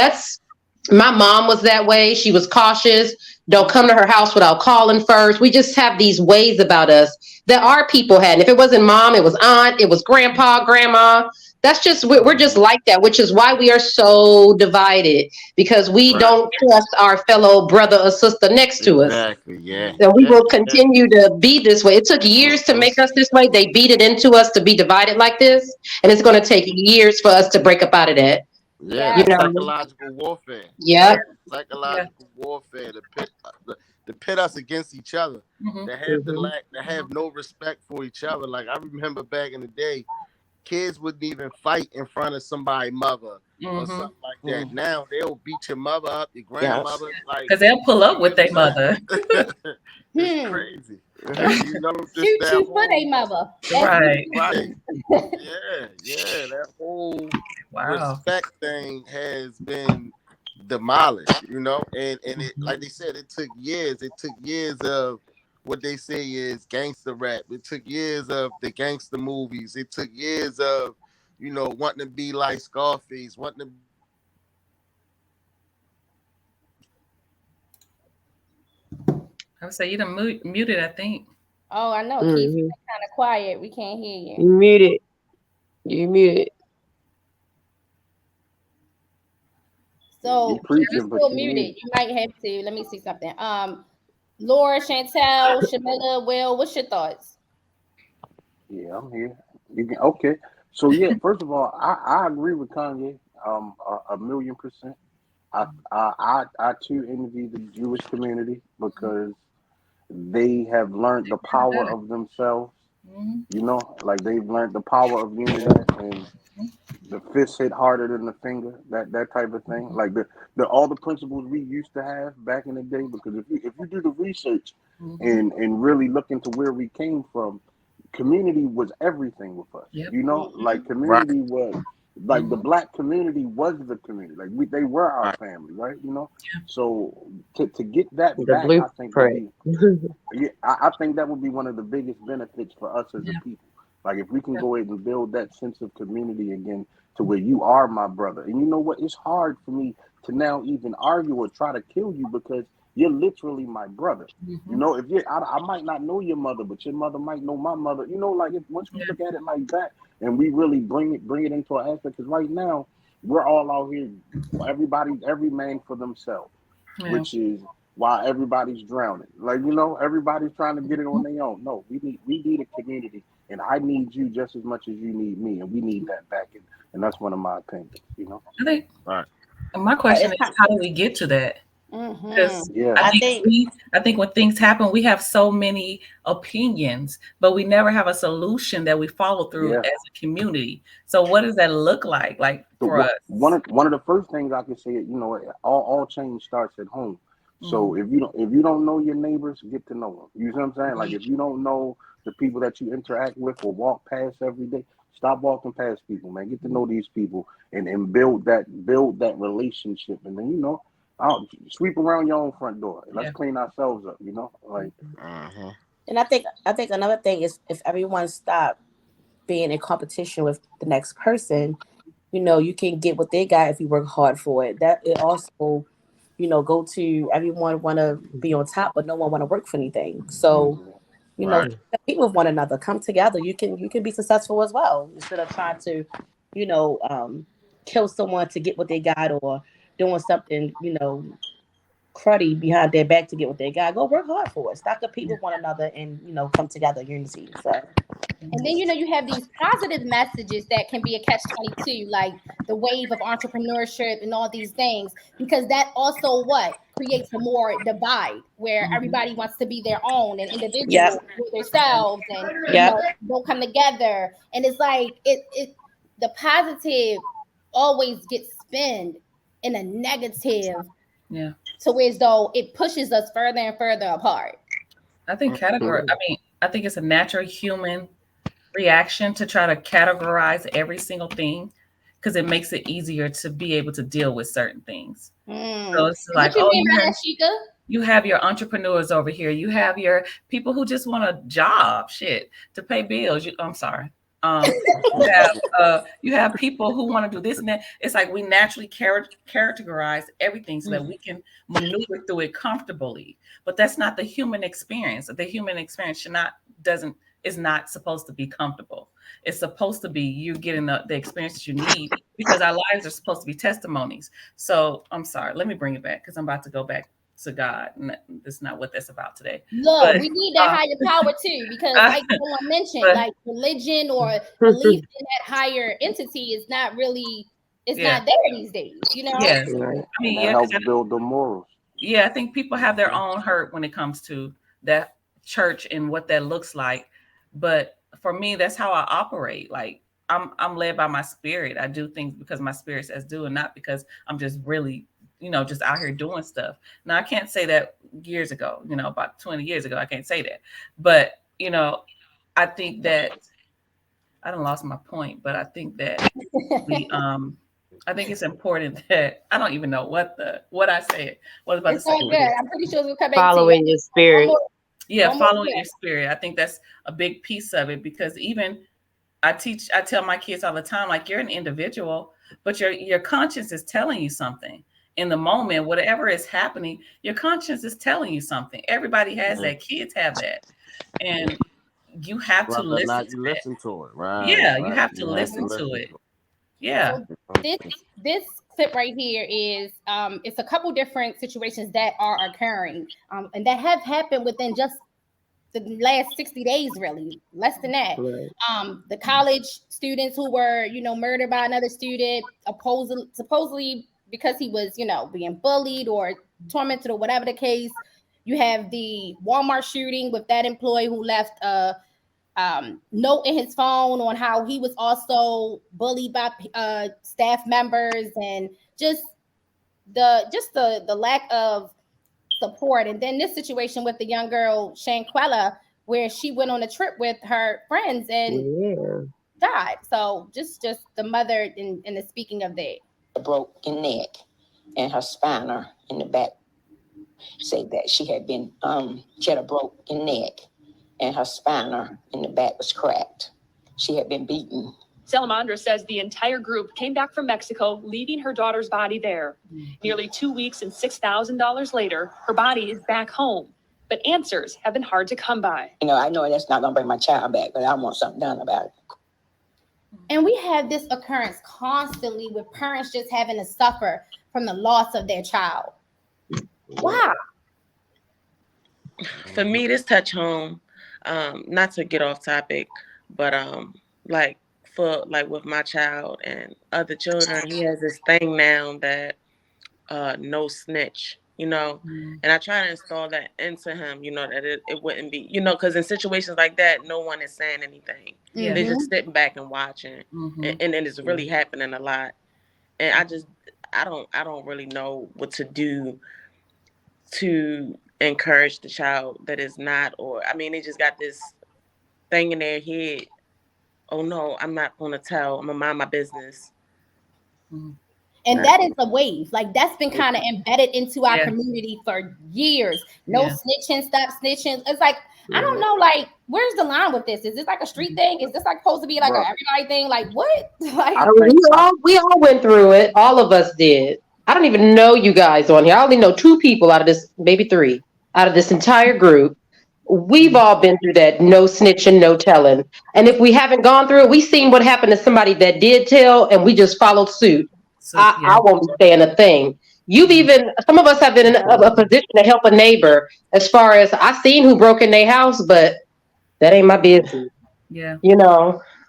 I: my mom was that way. She was cautious. Don't come to her house without calling first. We just have these ways about us that our people had. And if it wasn't mom, it was aunt, it was grandpa, grandma. That's just, we're just like that, which is why we are so divided, because we don't trust our fellow brother or sister next to us.
D: Exactly. Yeah.
I: And we
D: Yeah.
I: will continue to be this way. It took years to make us this way. They beat it into us to be divided like this. And it's going to take years for us to break up out of that.
D: Yeah,
I: You
D: that's
A: Yes.
I: know?
D: psychological warfare.
I: Yep.
B: Yeah.
D: Psychological warfare to pit us against each other.
B: Mm-hmm.
D: To have no respect for each other. Like I remember back in the day, kids wouldn't even fight in front of somebody's mother or
B: Mm-hmm.
D: something like that. Now they'll beat your mother up, your
C: Yes.
D: grandmother. Like,
B: Because they'll pull up with their mother.
D: it's
A: Hmm.
D: crazy. You know, just that
A: Shoot for
D: whole
A: their mother.
B: Right.
D: right. Yeah. That whole
B: Wow.
D: respect thing has been demolished, you know, and it, like they said, it took years. It took years of what they say is gangster rap. It took years of the gangster movies. It took years of, you know, wanting to be like Scarface, wanting to
B: I would say you done muted, I think.
A: Oh, I know, Keith. You've
C: Mm-hmm.
A: been kind of quiet. We can't hear you.
C: You muted. You muted.
E: You
A: So you're
E: preaching, but
A: still
E: you
A: muted.
E: mute.
A: You might have to. Let me see something. Laura, Chantel, Shamila, Will, what's your thoughts?
E: Yeah, I'm here. You can okay. So yeah, first of all, I agree with Kanye, a million percent. I too envy the Jewish community because they have learned the
B: They're
E: power
B: better.
E: of themselves.
B: Mm-hmm.
E: You know, like they've learned the power of unity, and the fist hit harder than the finger. That type of thing. Like the all the principles we used to have back in the day. Because if you do the research
B: Mm-hmm.
E: and really look into where we came from, community was everything with us.
B: Yep.
E: You know, like
D: right,
E: community was like the
B: Mm-hmm.
E: black community was the community. Like they were our
D: right,
E: family, right? You know, so to get that
C: The
E: back, I think would
C: blueprint.
E: be yeah, I think that would be one of the biggest benefits for us as a
B: Yeah.
E: people. Like if we can go ahead and build that sense of community again, to where you are my brother. And you know what? It's hard for me to now even argue or try to kill you because you're literally my brother. You
B: Mm-hmm.
E: know, if you, I might not know your mother, but your mother might know my mother. You know, like if once we
B: Yeah.
E: look at it like that, and we really bring it into our aspect, because right now we're all out here, every man for themselves,
B: Yeah.
E: which is why everybody's drowning. Like you know, everybody's trying to get it on their own. No, we need a community, and I need you just as much as you need me, and we need that back. And that's one of my opinions. You know.
B: I think
D: right.
B: my question
F: It's
B: is,
F: kind.
B: how do we get to that?
A: Mm-hmm.
B: Because
E: Yeah.
F: I think.
B: I think when things happen, we have so many opinions, but we never have a solution that we follow through
E: Yeah.
B: as a community. So what does that look like
E: So
B: for
E: one
B: us?
E: of the first things I can say, you know, all change starts at home.
B: Mm-hmm.
E: So if you don't know your neighbors, get to know them. You see what I'm saying? Like if you don't know the people that you interact with or walk past every day, stop walking past people, man. Get to know these people and build that relationship, and then I'll sweep around your own front door. Let's
B: Yeah.
E: clean ourselves up. You know, like
D: Uh-huh.
F: And I think another thing is if everyone stopped being in competition with the next person, you can get what they got if you work hard for it. That it also, go to everyone want to be on top, but no one want to work for anything. So,
D: Right.
F: compete with one another, come together. You can be successful as well instead of trying to, you know, um, kill someone to get what they got or doing something, cruddy behind their back to get what they got. Go work hard for it. Stop compete with one another and come together, unity. So
A: And then you have these positive messages that can be a catch-22, like the wave of entrepreneurship and all these things, because that also what creates a more divide where
B: Mm-hmm.
A: everybody wants to be their own and
F: yep,
A: individual with themselves and
F: yep.
A: don't come together. And it's like it the positive always gets spun in a negative
B: Yeah.
A: to where as though it pushes us further and further apart.
B: I think I think it's a natural human reaction to try to categorize every single thing because it makes it easier to be able to deal with certain things. So it's like,
A: What you
B: oh,
A: mean by that, Sheikah?
B: you have your entrepreneurs over here. You have your people who just want a job, shit, to pay bills. I'm sorry. You have people who want to do this and that. It's like we naturally characterize everything so that we can maneuver through it comfortably. But that's not the human experience. The human experience is not supposed to be comfortable. It's supposed to be you getting the experiences you need, because our lives are supposed to be testimonies. So I'm sorry, let me bring it back, because I'm about to go back to God. And that's not what that's about today.
A: Look, we need that higher power too, because like someone mentioned, like religion or belief in that higher entity is not really, it's not there these days, you know?
B: Yes.
E: Right.
B: I mean,
E: that helps build the morals.
B: Yeah, I think people have their own hurt when it comes to that church and what that looks like. But for me, that's how I operate. Like I'm led by my spirit. I do things because my spirit says do, and not because I'm just really, just out here doing stuff. Now, I can't say that years ago, about 20 years ago, I can't say that. But, I think that I done lost my point, but I think that I think it's important that I don't even know what I said. What I was about
A: It's
B: to say.
A: all good. I'm pretty sure we'll come back
C: Following your spirit.
B: Following your spirit. I think that's a big piece of it, because even I tell my kids all the time, like, you're an individual, but your conscience is telling you something in the moment. Whatever is happening, your conscience is telling you something. Everybody has that. Kids have that, and you have to listen.
D: You listen to it, right?
B: Yeah, you have to listen to it. Yeah.
A: So this clip right here is it's a couple different situations that are occurring, and that have happened within just the last 60 days, really less than that.
C: Right.
A: The college students who were, murdered by another student, supposedly because he was, being bullied or tormented or whatever the case. You have the Walmart shooting with that employee who left a note in his phone on how he was also bullied by staff members, and just the lack of support. And then this situation with the young girl Shanquella, where she went on a trip with her friends and died. So just the mother in the speaking of that.
J: A broken neck and her spinal in the back say that she had a broken neck and her spinal in the back was cracked. She had been beaten.
K: Salamandra says the entire group came back from Mexico, leaving her daughter's body there. Nearly 2 weeks and $6,000 later, her body is back home. But answers have been hard to come by.
J: I know that's not going to bring my child back, but I want something done about it.
A: And we have this occurrence constantly with parents just having to suffer from the loss of their child. Wow.
H: For me, this touch home, not to get off topic, but with my child and other children, he has this thing now that no snitch, and I try to install that into him, that it wouldn't be, because in situations like that, no one is saying anything.
B: Yeah.
H: They're just sitting back and watching, and it's really happening a lot. And I don't really know what to do to encourage the child that is not, they just got this thing in their head. Oh no, I'm not going to tell. I'm going to mind my business.
A: And that is a wave. Like, that's been kind of embedded into our community for years. No snitching, stop snitching. It's like, I don't know, like, where's the line with this? Is this like a street thing? Is this like supposed to be like a everybody thing? Like, what? Like,
I: we all went through it. All of us did. I don't even know you guys on here. I only know 2 people out of this, maybe 3, out of this entire group. We've all been through that no snitching, no telling. And if we haven't gone through it, we've seen what happened to somebody that did tell, and we just followed suit. I won't be saying a thing. Some of us have been in a position to help a neighbor, as far as I seen who broke in their house, but that ain't my business.
B: Yeah.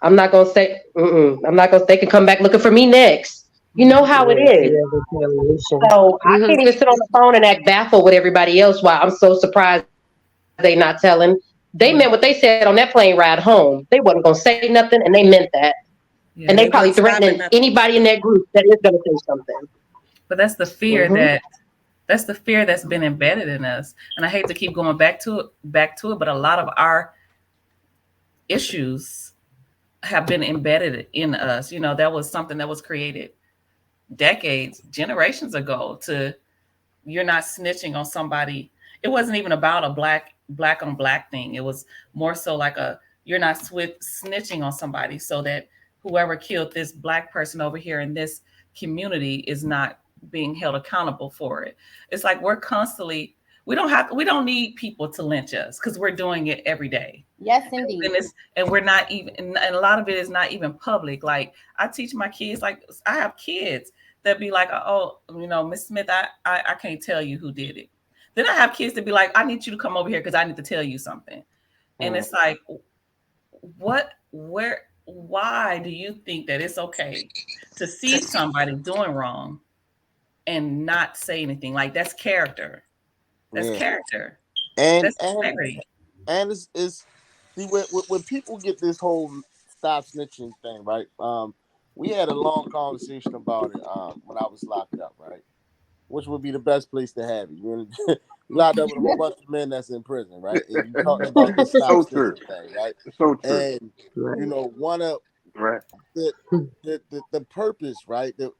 I: I'm not going to say, they can come back looking for me next. You know how it is. So I can't even sit on the phone and act baffled with everybody else while I'm so surprised they not telling. They meant what they said on that plane ride home. They wasn't going to say nothing, and they meant that. Yeah. And they probably threatening anybody in that group that is going to say something.
B: But that's the fear that's the fear that's been embedded in us. And I hate to keep going back to it, but a lot of our issues have been embedded in us. That was something that was created decades, generations ago, to you're not snitching on somebody. It wasn't even about a black on black thing. It was more so like you're not snitching on somebody so that whoever killed this black person over here in this community is not being held accountable for it. It's like we're constantly we don't need people to lynch us because we're doing it every day.
A: Yes, indeed.
B: And we're not even, and a lot of it is not even public. Like I teach my kids, like I have kids that be like, oh, Miss Smith, I can't tell you who did it. Then I have kids that be like, I need you to come over here because I need to tell you something. And it's like, why do you think that it's okay to see somebody doing wrong and not say anything? Like that's character. That's character.
D: And
B: that's integrity.
D: And it's see when people get this whole stop snitching thing, right? We had a long conversation about it when I was locked up, right? Which would be the best place to have you. You're locked up with a whole bunch of men that's in prison, right? And you talking about this stop snitching thing, right?
E: So true.
D: And one of the purpose, right? That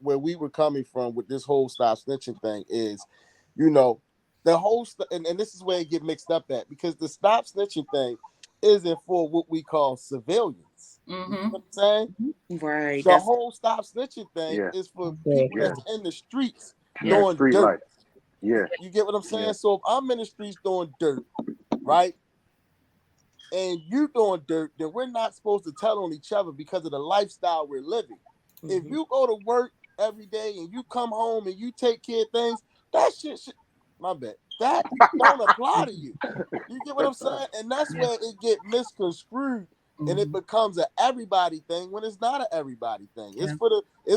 D: where we were coming from with this whole stop snitching thing is, the whole and this is where it get mixed up at, because the stop snitching thing isn't for what we call civilians.
B: Mm-hmm.
D: You know what I'm saying?
H: Right.
D: The whole stop snitching thing is for people that's in the streets doing
E: street
D: dirt.
E: life. Yeah.
D: You get what I'm saying? So if I'm in the streets doing dirt, right? And you doing dirt, then we're not supposed to tell on each other because of the lifestyle we're living. Mm-hmm. If you go to work every day and you come home and you take care of things, that shit my bad. That don't apply to you. You get what I'm saying? And that's where it get misconstrued, and it becomes an everybody thing when it's not an everybody thing. It's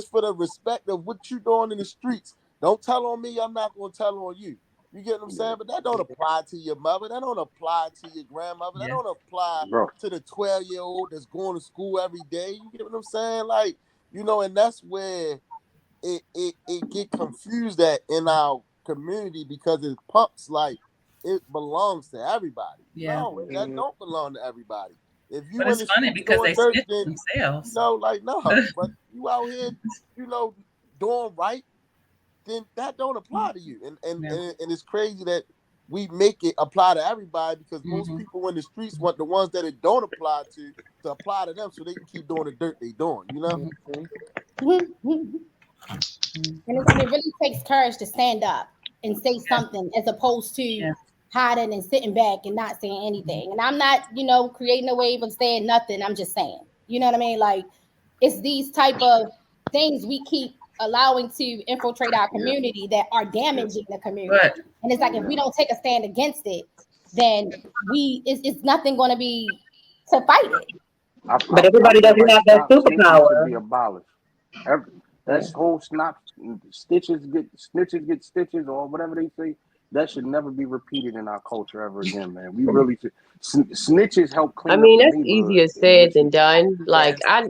D: for the respect of what you doing in the streets. Don't tell on me. I'm not gonna tell on you. You get what I'm saying? But that don't apply to your mother. That don't apply to your grandmother. That don't apply to the 12-year-old that's going to school every day. You get what I'm saying? Like, and that's where it get confused at in our community, because it pumps like it belongs to everybody.
B: Yeah.
D: No, that don't belong to everybody. If you
B: but it's funny because they snitch themselves.
D: No, but you out here, doing right, then that don't apply to you. And it's crazy that we make it apply to everybody, because most people in the streets want the ones that it don't apply to apply to them, so they can keep doing the dirt they doing.
A: And it really takes courage to stand up and say something, as opposed to hiding and sitting back and not saying anything. And I'm not, creating a wave of saying nothing. I'm just saying, you know what I mean? Like, it's these type of things we keep allowing to infiltrate our community that are damaging the community. And it's like, if we don't take a stand against it, then it's nothing going to be to fight it.
I: But everybody doesn't have that superpower.
E: Be abolished. That's whole snitches get stitches, or whatever they say. That should never be repeated in our culture ever again, man. We really should. Snitches help clean up
C: that's easier said than done. Like, I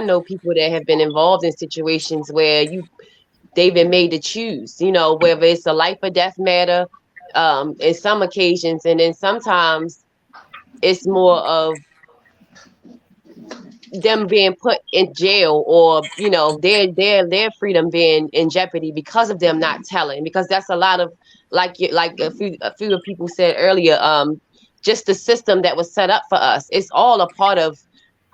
C: know people that have been involved in situations where they've been made to choose, whether it's a life or death matter, in some occasions, and then sometimes it's more of them being put in jail, or their freedom being in jeopardy because of them not telling. Because that's a lot of, like a few people said earlier, just the system that was set up for us. It's all a part of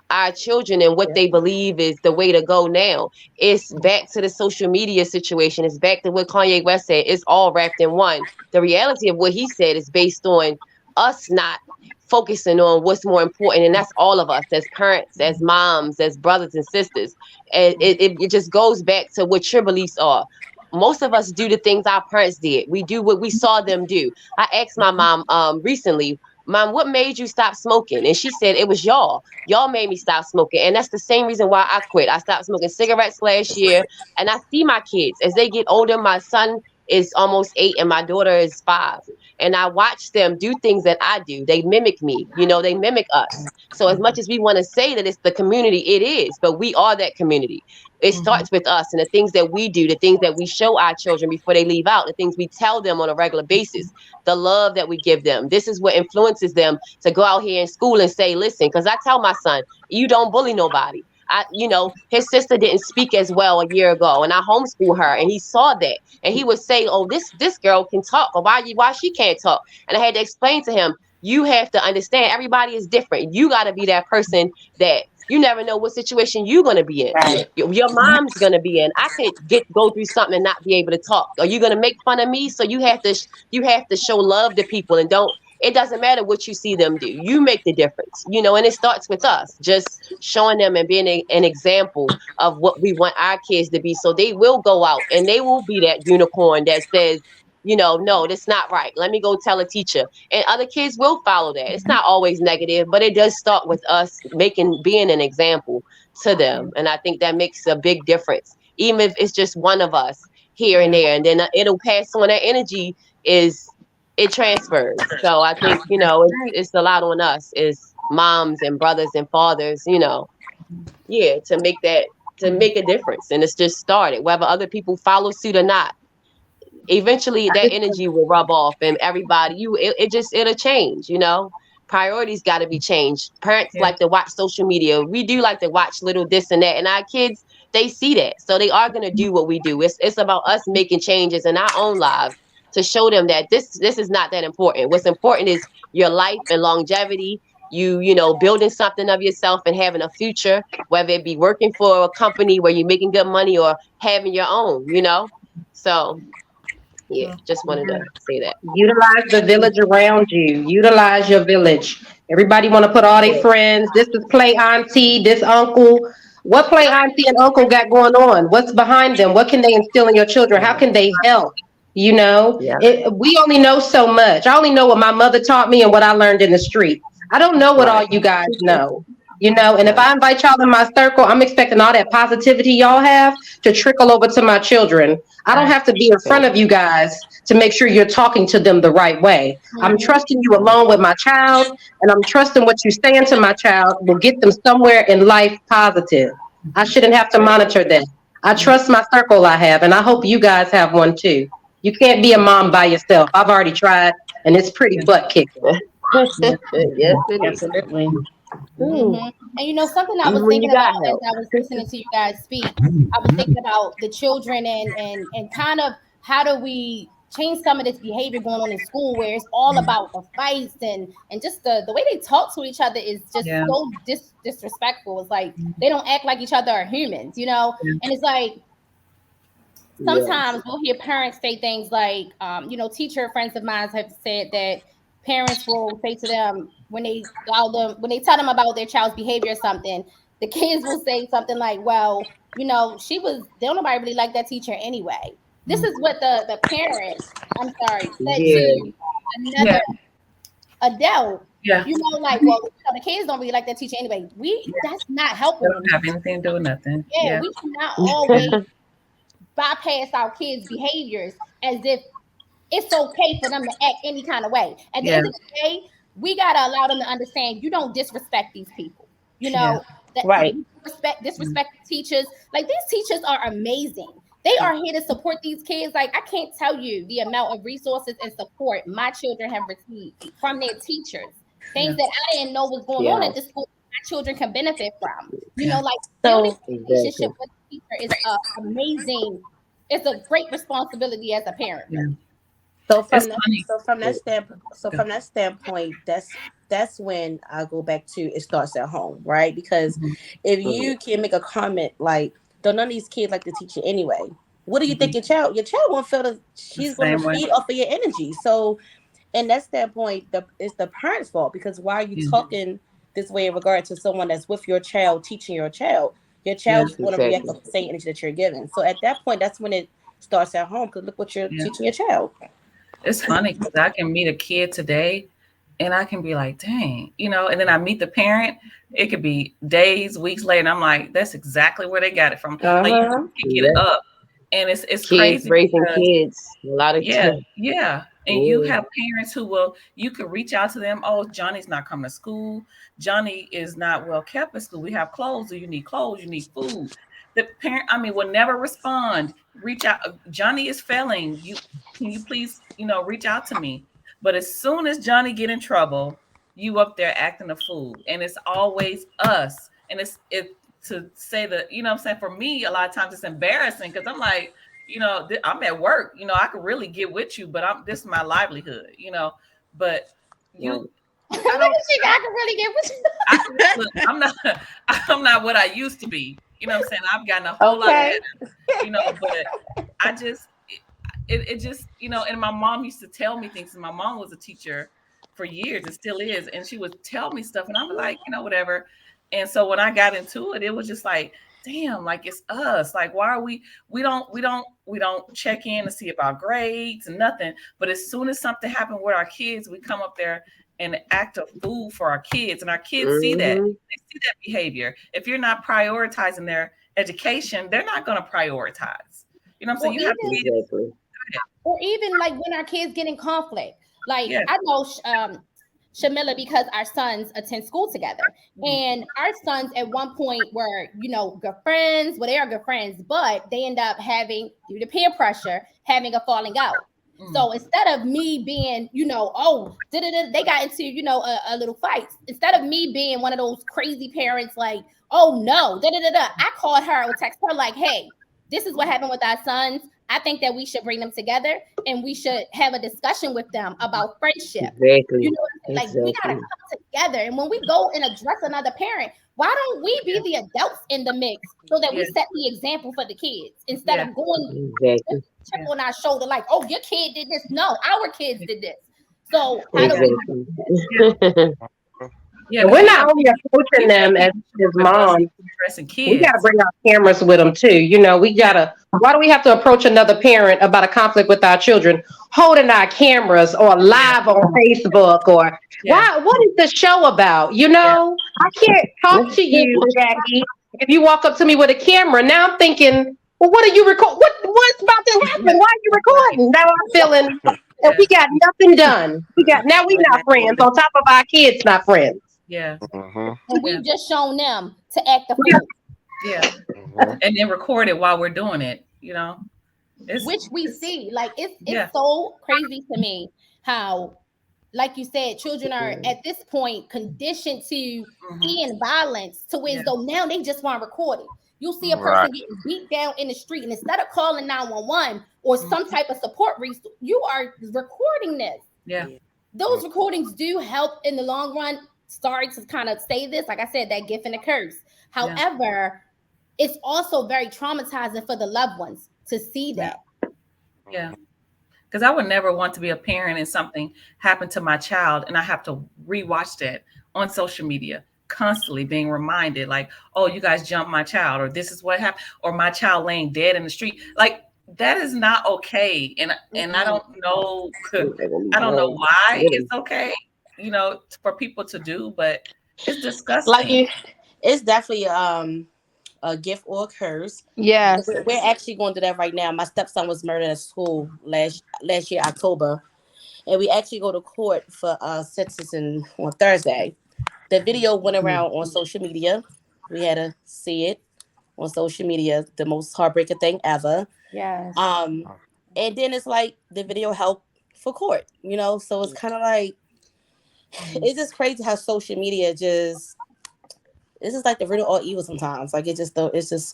C: our children and what they believe is the way to go now. It's back to the social media situation. It's back to what Kanye West said. It's all wrapped in one. The reality of what he said is based on us not focusing on what's more important, and that's all of us as parents, as moms, as brothers and sisters. And it just goes back to what your beliefs are. Most of us do the things our parents did. We do what we saw them do. I asked my mom recently, Mom, what made you stop smoking? And she said, it was y'all. Y'all made me stop smoking. And that's the same reason why I quit. I stopped smoking cigarettes last year. And I see my kids as they get older. My son is almost 8 and my daughter is 5. And I watch them do things that I do. They mimic me. They mimic us. So as much as we want to say that it's the community, it is. But we are that community. It starts with us and the things that we do, the things that we show our children before they leave out, the things we tell them on a regular basis, the love that we give them. This is what influences them to go out here in school and say, listen, because I tell my son, you don't bully nobody. His sister didn't speak as well a year ago, and I homeschool her, and he saw that, and he would say, "Oh, this girl can talk, or why she can't talk?" And I had to explain to him, you have to understand everybody is different. You got to be that person that you never know what situation you're going to be in.
F: Right.
C: Your mom's going to be in. I could go through something and not be able to talk. Are you going to make fun of me? So you have to show love to people, and don't. It doesn't matter what you see them do. You make the difference, and it starts with us, just showing them and being an example of what we want our kids to be. So they will go out and they will be that unicorn that says, no, that's not right. Let me go tell a teacher. And other kids will follow that. It's not always negative, but it does start with us being an example to them. And I think that makes a big difference, even if it's just one of us here and there. And then it'll pass on. That energy it transfers. So I think, it's a lot on us as moms and brothers and fathers, to make a difference. And it's just started, whether other people follow suit or not. Eventually that energy will rub off and everybody it'll change. Priorities got to be changed. Parents like to watch social media. We do like to watch little this and that, and our kids, they see that, so they are going to do what we do. It's about us making changes in our own lives to show them that this is not that important. What's important is your life and longevity, building something of yourself and having a future, whether it be working for a company where you're making good money or having your own. So yeah, just wanted to say that.
I: Utilize the village around you. Utilize your village. Everybody want to put all their friends. This is play auntie, this uncle. What play auntie and uncle got going on? What's behind them? What can they instill in your children? How can they help?
C: Yeah.
I: We only know so much. I only know what my mother taught me and what I learned in the street. I don't know what all you guys know. And if I invite y'all in my circle, I'm expecting all that positivity y'all have to trickle over to my children. I don't have to be in front of you guys to make sure you're talking to them the right way. I'm trusting you along with my child, and I'm trusting what you're saying to my child will get them somewhere in life positive. I shouldn't have to monitor that. I trust my circle I have, and I hope you guys have one too. You can't be a mom by yourself. I've already tried, and it's pretty butt kicking.
C: Yes, it is.
F: Absolutely.
A: And something I was
C: Even when
A: thinking
C: you got
A: about as
C: help.
A: I was listening to you guys speak, I was thinking about the children and kind of how do we change some of this behavior going on in school where it's all about the fights and just the way they talk to each other is just so disrespectful. It's like they don't act like each other are humans, and it's like sometimes we'll hear parents say things like, teacher friends of mine have said that parents will say to them when they tell them about their child's behavior or something, the kids will say something like, well, they don't nobody really like that teacher anyway. This is what the parent, I'm sorry, said to another adult. Like, well, the kids don't really like that teacher anyway. That's not helping them.
B: Don't have anything to do with nothing.
A: Yeah, we cannot always bypass our kids' behaviors as if it's okay for them to act any kind of way. At the end of the day, we gotta allow them to understand you don't disrespect these people. That
F: Right.
A: disrespect teachers. Like, these teachers are amazing. They are here to support these kids. Like, I can't tell you the amount of resources and support my children have received from their teachers. Things that I didn't know was going on at this school my children can benefit from. Like, building a relationship with the teacher is amazing. It's a great responsibility as a parent.
F: So from that standpoint, that's when I go back to it starts at home, right? Because if you can make a comment like, "Don't none of these kids like the teacher anyway," what do you think your child won't feel that she's going to feed off of your energy? So, in that standpoint, it's the parent's fault, because why are you talking this way in regard to someone that's with your child, teaching your child? Your child's going to react with the same energy that you're giving. So at that point, that's when it starts at home. Because look what you're teaching your child.
B: It's funny because I can meet a kid today and I can be like, dang, and then I meet the parent. It could be days, weeks later, and I'm like, that's exactly where they got it from. Like, you pick it up. And it's
C: kids
B: crazy.
C: Raising kids. A lot of
B: And you have parents who you could reach out to them. Oh, Johnny's not coming to school. Johnny is not well kept at school. We have clothes. Do you need clothes? You need food. The parent, will never respond. Reach out. Johnny is failing. Can you please, reach out to me? But as soon as Johnny get in trouble, you up there acting a fool. And it's always us. And it's to say that, what I'm saying? For me, a lot of times it's embarrassing because I'm like, I'm at work. I could really get with you, but this is my livelihood. But I don't.
A: I can really get with
B: Look, I'm not what I used to be. You know what I'm saying? I've gotten a whole lot
A: Okay.
B: better. But I just it just, and my mom used to tell me things. And my mom was a teacher for years and still is, and she would tell me stuff, and I'm like, whatever. And so when I got into it, it was just like, damn, like it's us. Like, why are we don't check in to see about grades and nothing. But as soon as something happened with our kids, we come up there and act a fool for our kids, and our kids see that. They see that behavior. If you're not prioritizing their education, they're not going to prioritize. You know what I'm saying? You have to be.
A: Or even like when our kids get in conflict. Like I know Shamila, because our sons attend school together, and our sons at one point were, good friends. Well, they are good friends, but they end up having, due to peer pressure, having a falling out. So instead of me being, they got into, a little fight. Instead of me being one of those crazy parents, like, oh no, I called her or text her like, hey, this is what happened with our sons. I think that we should bring them together and we should have a discussion with them about friendship.
C: Exactly.
A: You know what I'm saying? Like, we gotta come together. And when we go and address another parent, why don't we be the adults in the mix so that we set the example for the kids instead of going chip on our shoulder like, oh, your kid did this. No, our kids did this. So how do we?
I: And we're not only approaching them as moms, we got to bring our cameras with them too. Why do we have to approach another parent about a conflict with our children, holding our cameras or live on Facebook or what is the show about? I can't talk to you, Jackie, if you walk up to me with a camera. Now I'm thinking, well, what are you recording? What's about to happen? Why are you recording? Now I'm feeling that we got nothing done. Now we not friends. On top of our kids not friends.
B: Yeah.
A: And we've just shown them to act the fool.
B: Yeah. And then record it while we're doing it,
A: Which we see. Like, it's so crazy to me how, like you said, children are at this point conditioned to seeing violence to where though now they just want recording. You'll see a person getting beat down in the street, and instead of calling 911 or some type of support resource, you are recording this.
B: Yeah.
A: Those recordings do help in the long run. Sorry to kind of say this, like I said, that gift and a curse. However, it's also very traumatizing for the loved ones to see that.
B: Yeah. Because I would never want to be a parent and something happened to my child and I have to rewatch that on social media, constantly being reminded like, oh, you guys jumped my child, or this is what happened, or my child laying dead in the street. Like, that is not okay. And I don't know why it's okay, for people to do, but it's disgusting.
F: It's definitely a gift or a curse.
G: Yes.
F: We're actually going through that right now. My stepson was murdered at school last year, October. And we actually go to court for Stevenson on Thursday. The video went around on social media. We had to see it on social media. The most heartbreaking thing ever.
A: Yes.
F: And then it's like the video helped for court, so it's kind of like, it's just crazy how social media it's just like the root of all evil sometimes. Like, it just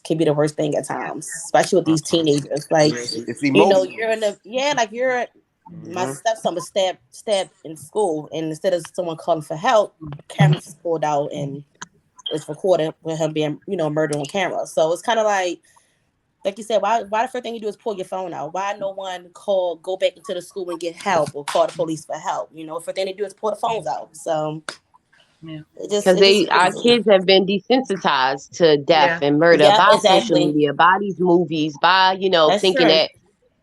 F: can be the worst thing at times, especially with these teenagers. Like,
D: it's emotional.
F: you're in my stepson was stabbed in school, and instead of someone calling for help, cameras pulled out and it's recorded with him being, murdered on camera. So it's kind of like you said, why the first thing you do is pull your phone out? Why no one go back into the school and get help or call the police for help? First thing they do is pull the phones out. So
C: because our kids have been desensitized to death and murder by social media, by these movies, by thinking that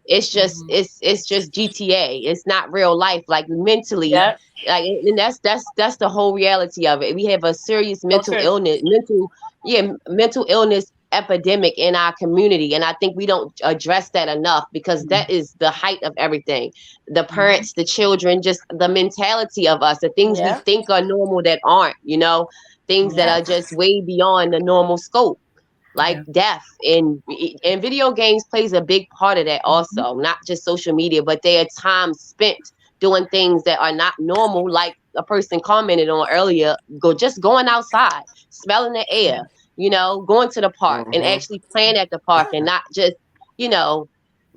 C: it's just GTA. It's not real life. Like, mentally, like, and that's the whole reality of it. We have a serious mental illness epidemic in our community, and I think we don't address that enough, because that is the height of everything. The parents, the children, just the mentality of us, the things we think are normal that aren't, things that are just way beyond the normal scope, like death. And video games plays a big part of that also, not just social media, but their time spent doing things that are not normal, like a person commented on earlier, going outside, smelling the air, going to the park and actually playing at the park, and not just,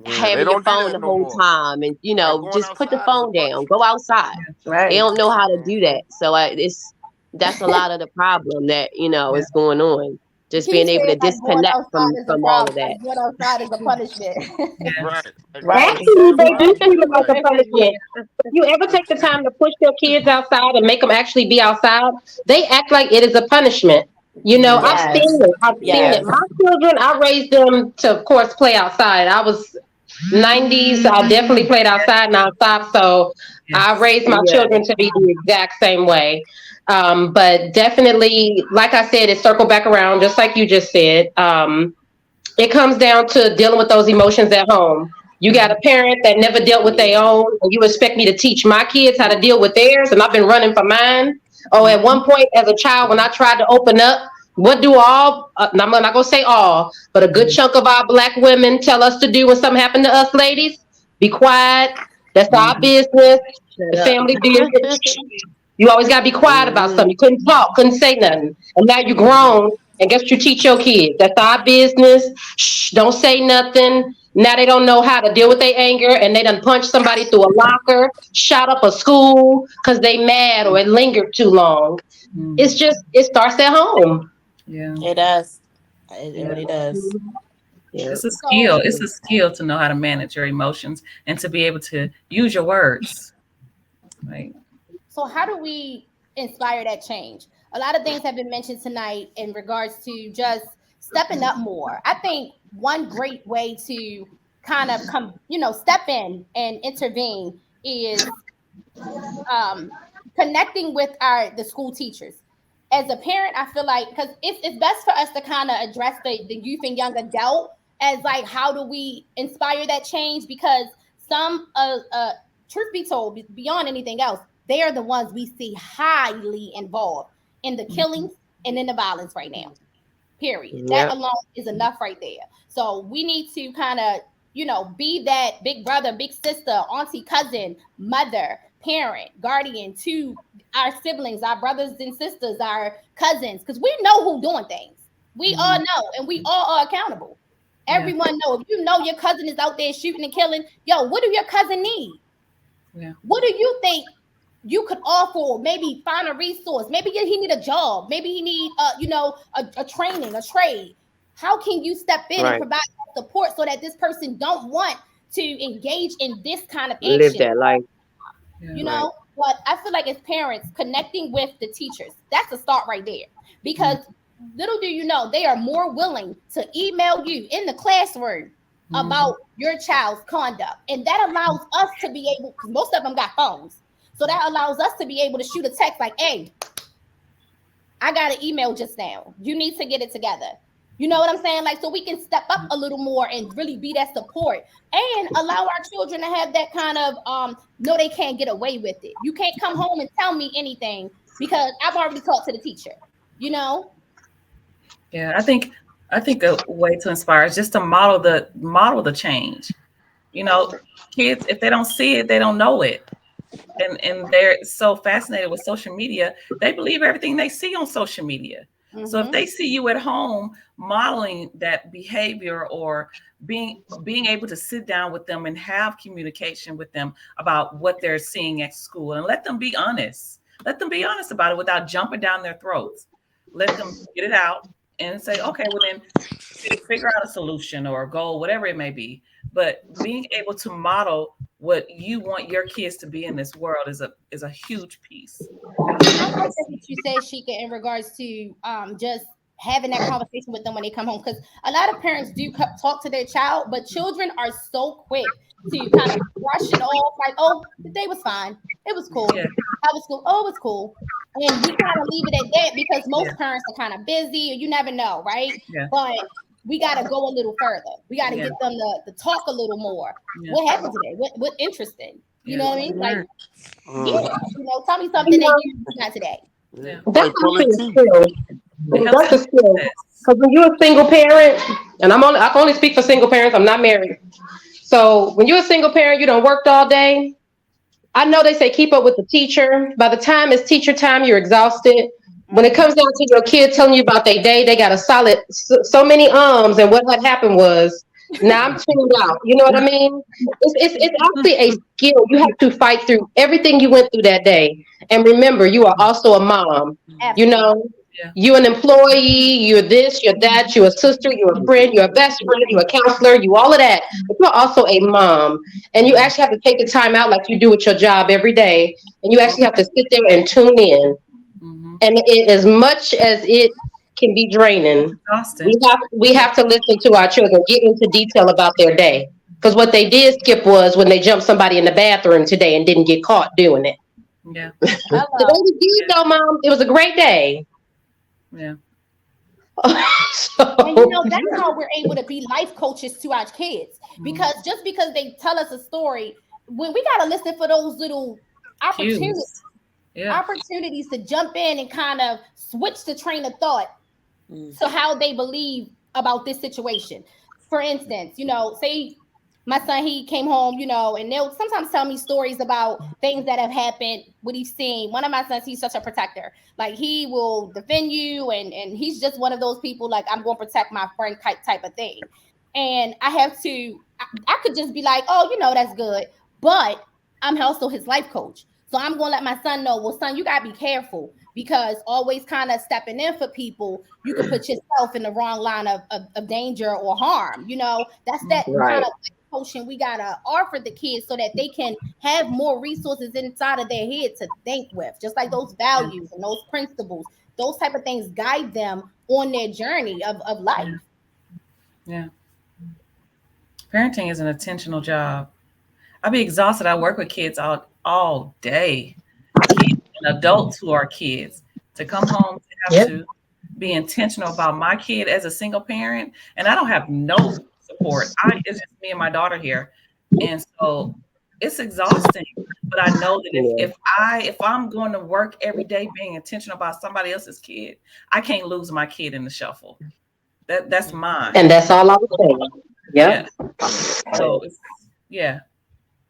D: Yeah, they
C: having your
D: don't do
C: phone
D: that
C: the
D: no
C: whole
D: more.
C: time, and
D: Like going
C: just put the
D: outside is a
C: phone down,
D: punishment.
C: go outside. They
F: Right.
C: don't know how to do that. So that's a lot of the problem that is going on. Just
A: He
C: being able to
A: said like going
C: disconnect
A: outside is a
C: from all
A: problem.
C: of that.
A: Like going outside is a punishment.
B: Yes.
D: Right. Like
F: Right.
I: Actually,
D: going
I: they do
D: outside is
I: treat
D: a
I: it like a
D: punishment.
I: punishment. If you ever take the time to push your kids outside and make them actually be outside, they act like it is a punishment. I've
F: Yes.
I: seen it. I've seen
F: Yes.
I: it. My children, I raised them to, of course, play outside. I was 90s. I definitely played outside nonstop. So I
B: Yes.
I: raised my
C: Yeah.
I: children to be the exact same way. But definitely, like I said, it circled back around, just like you just said. It comes down to dealing with those emotions at home. You got a parent that never dealt with their own, and you expect me to teach my kids how to deal with theirs, and I've been running for mine. Oh, at one point as a child, when I tried to open up, what do I'm not going to say all, but a good chunk of our black women tell us to do when something happened to us, ladies? Be quiet. That's our business. The
C: Shut up.
I: family business. You always gotta be quiet about
C: Hmm.
I: something. You couldn't talk, couldn't say nothing. And now you're grown, and guess what you teach your kids? That's our business. Shh, don't say nothing. Now they don't know how to deal with their anger, and they done punched somebody through a locker, shot up a school because they mad or it lingered too long.
B: Mm.
I: It starts at home.
B: Yeah.
F: It does. It
B: Yeah.
F: really does.
C: Yeah.
B: It's a skill.
A: So
B: It's a skill to know how to manage your emotions and to be able to use your words. Right.
A: So how do we inspire that change? A lot of things have been mentioned tonight in regards to just stepping up more. I think one great way to kind of step in and intervene is um, connecting with the school teachers. As a parent, I feel like because it's best for us to kind of address the youth and young adult as like how do we inspire that change because some truth be told beyond anything else they are the ones we see highly involved in the killings and in the violence right now, period. That
C: Yep.
A: alone is enough right there. So we need to kind of, be that big brother, big sister, auntie, cousin, mother, parent, guardian to our siblings, our brothers and sisters, our cousins, because we know who doing things. We all know, and we all are accountable.
B: Yeah.
A: Everyone know. If you know your cousin is out there shooting and killing, yo, what do your cousin need?
B: Yeah.
A: What do you think you could offer? Maybe find a resource. Maybe he need a job. Maybe he need a training, a trade. How can you step in and
C: Right.
A: provide support so that this person don't want to engage in this kind of
C: Live
A: action?
C: that life.
B: Yeah.
C: Right.
A: But I feel like as parents connecting with the teachers, that's a start right there. Because little do you know, they are more willing to email you in the classroom about your child's conduct. And that allows us to be able, because most of them got phones. So that allows us to be able to shoot a text like, hey, I got an email just now. You need to get it together. You know what I'm saying? Like, so we can step up a little more and really be that support and allow our children to have that kind of, no, they can't get away with it. You can't come home and tell me anything because I've already talked to the teacher,
B: Yeah. I think a way to inspire is just to model the change. Kids, if they don't see it, they don't know it. And they're so fascinated with social media, they believe everything they see on social media. So if they see you at home modeling that behavior or being able to sit down with them and have communication with them about what they're seeing at school and let them be honest. Let them be honest about it without jumping down their throats. Let them get it out and say, okay, well then figure out a solution or a goal, whatever it may be. But being able to model what you want your kids to be in this world is a huge piece.
A: I like that what you said, Sheikah, in regards to just having that conversation with them when they come home. Because a lot of parents do talk to their child, but children are so quick to kind of brush it off like, oh, the day was fine. It was cool.
B: Yeah.
A: How was school? Oh, it was cool. And we kind of leave it at that because most parents are kind of busy or you never know, right?
B: Yeah.
A: But we got to go a little further. We got to get them to talk a little more. What happened today? What interesting? You know what I mean? Like, tell me something that you got today.
B: Yeah.
I: That's
D: Pull
I: a
D: it
I: skill.
B: It
I: That's a skill. Because when you're a single parent, and I can only speak for single parents, I'm not married. So when you're a single parent, you done worked all day. I know they say keep up with the teacher. By the time it's teacher time, you're exhausted. When it comes down to your kid telling you about their day, they got a solid so many ums. And what had happened was Now I'm tuned out. You know what I mean? It's actually a skill. You have to fight through everything you went through that day. And remember, you are also a mom. You
A: Absolutely.
I: know,
B: Yeah.
I: you an employee, you're this, you're that, you're a sister, you're a friend, you're a best friend, you're a counselor, you all of that. But you're also a mom. And you actually have to take the time out like you do with your job every day. And you actually have to sit there and tune in.
B: Mm-hmm.
I: And as much as it can be draining,
B: Exhausting.
I: we have to listen to our children, get into detail about their day. Because what they did skip was when they jumped somebody in the bathroom today and didn't get caught doing it.
B: Yeah.
I: The day
A: Hello.
I: was good though, Mom. It was a great day.
B: Yeah.
A: And you know,
I: So
A: that's how we're able to be life coaches to our kids.
B: Mm-hmm.
A: Because just because they tell us a story, when we gotta listen for those little opportunities,
B: Cues. Yeah.
A: to jump in and kind of switch the train of thought to how they believe about this situation. For instance, you know, say my son, he came home, you know, and they'll sometimes tell me stories about things that have happened, what he's seen. One of my sons, he's such a protector. Like he will defend you, and he's just one of those people, like, I'm going to protect my friend type of thing. And I have to, I could just be like, oh, you know, that's good. But I'm also his life coach. So I'm going to let my son know, well, son, you got to be careful, because always kind of stepping in for people, you could put yourself in the wrong line of danger or harm. You know, that's that kind
C: Right.
A: of coaching we got to offer the kids so that they can have more resources inside of their head to think with, just like those
B: Yeah.
A: values and those principles, those type of things guide them on their journey of life.
B: Yeah. Yeah. Parenting is an intentional job. I'd be exhausted. I work with kids all day, kids and adults who are kids. To come home to have
I: yep.
B: to be intentional about my kid as a single parent, and I don't have no support. It's just me and my daughter here, and so it's exhausting. But I know that if
C: Yeah.
B: if if I'm going to work every day being intentional about somebody else's kid, I can't lose my kid in the shuffle. That's mine.
I: And that's all I was saying.
B: Yeah.
I: Yep.
B: So yeah,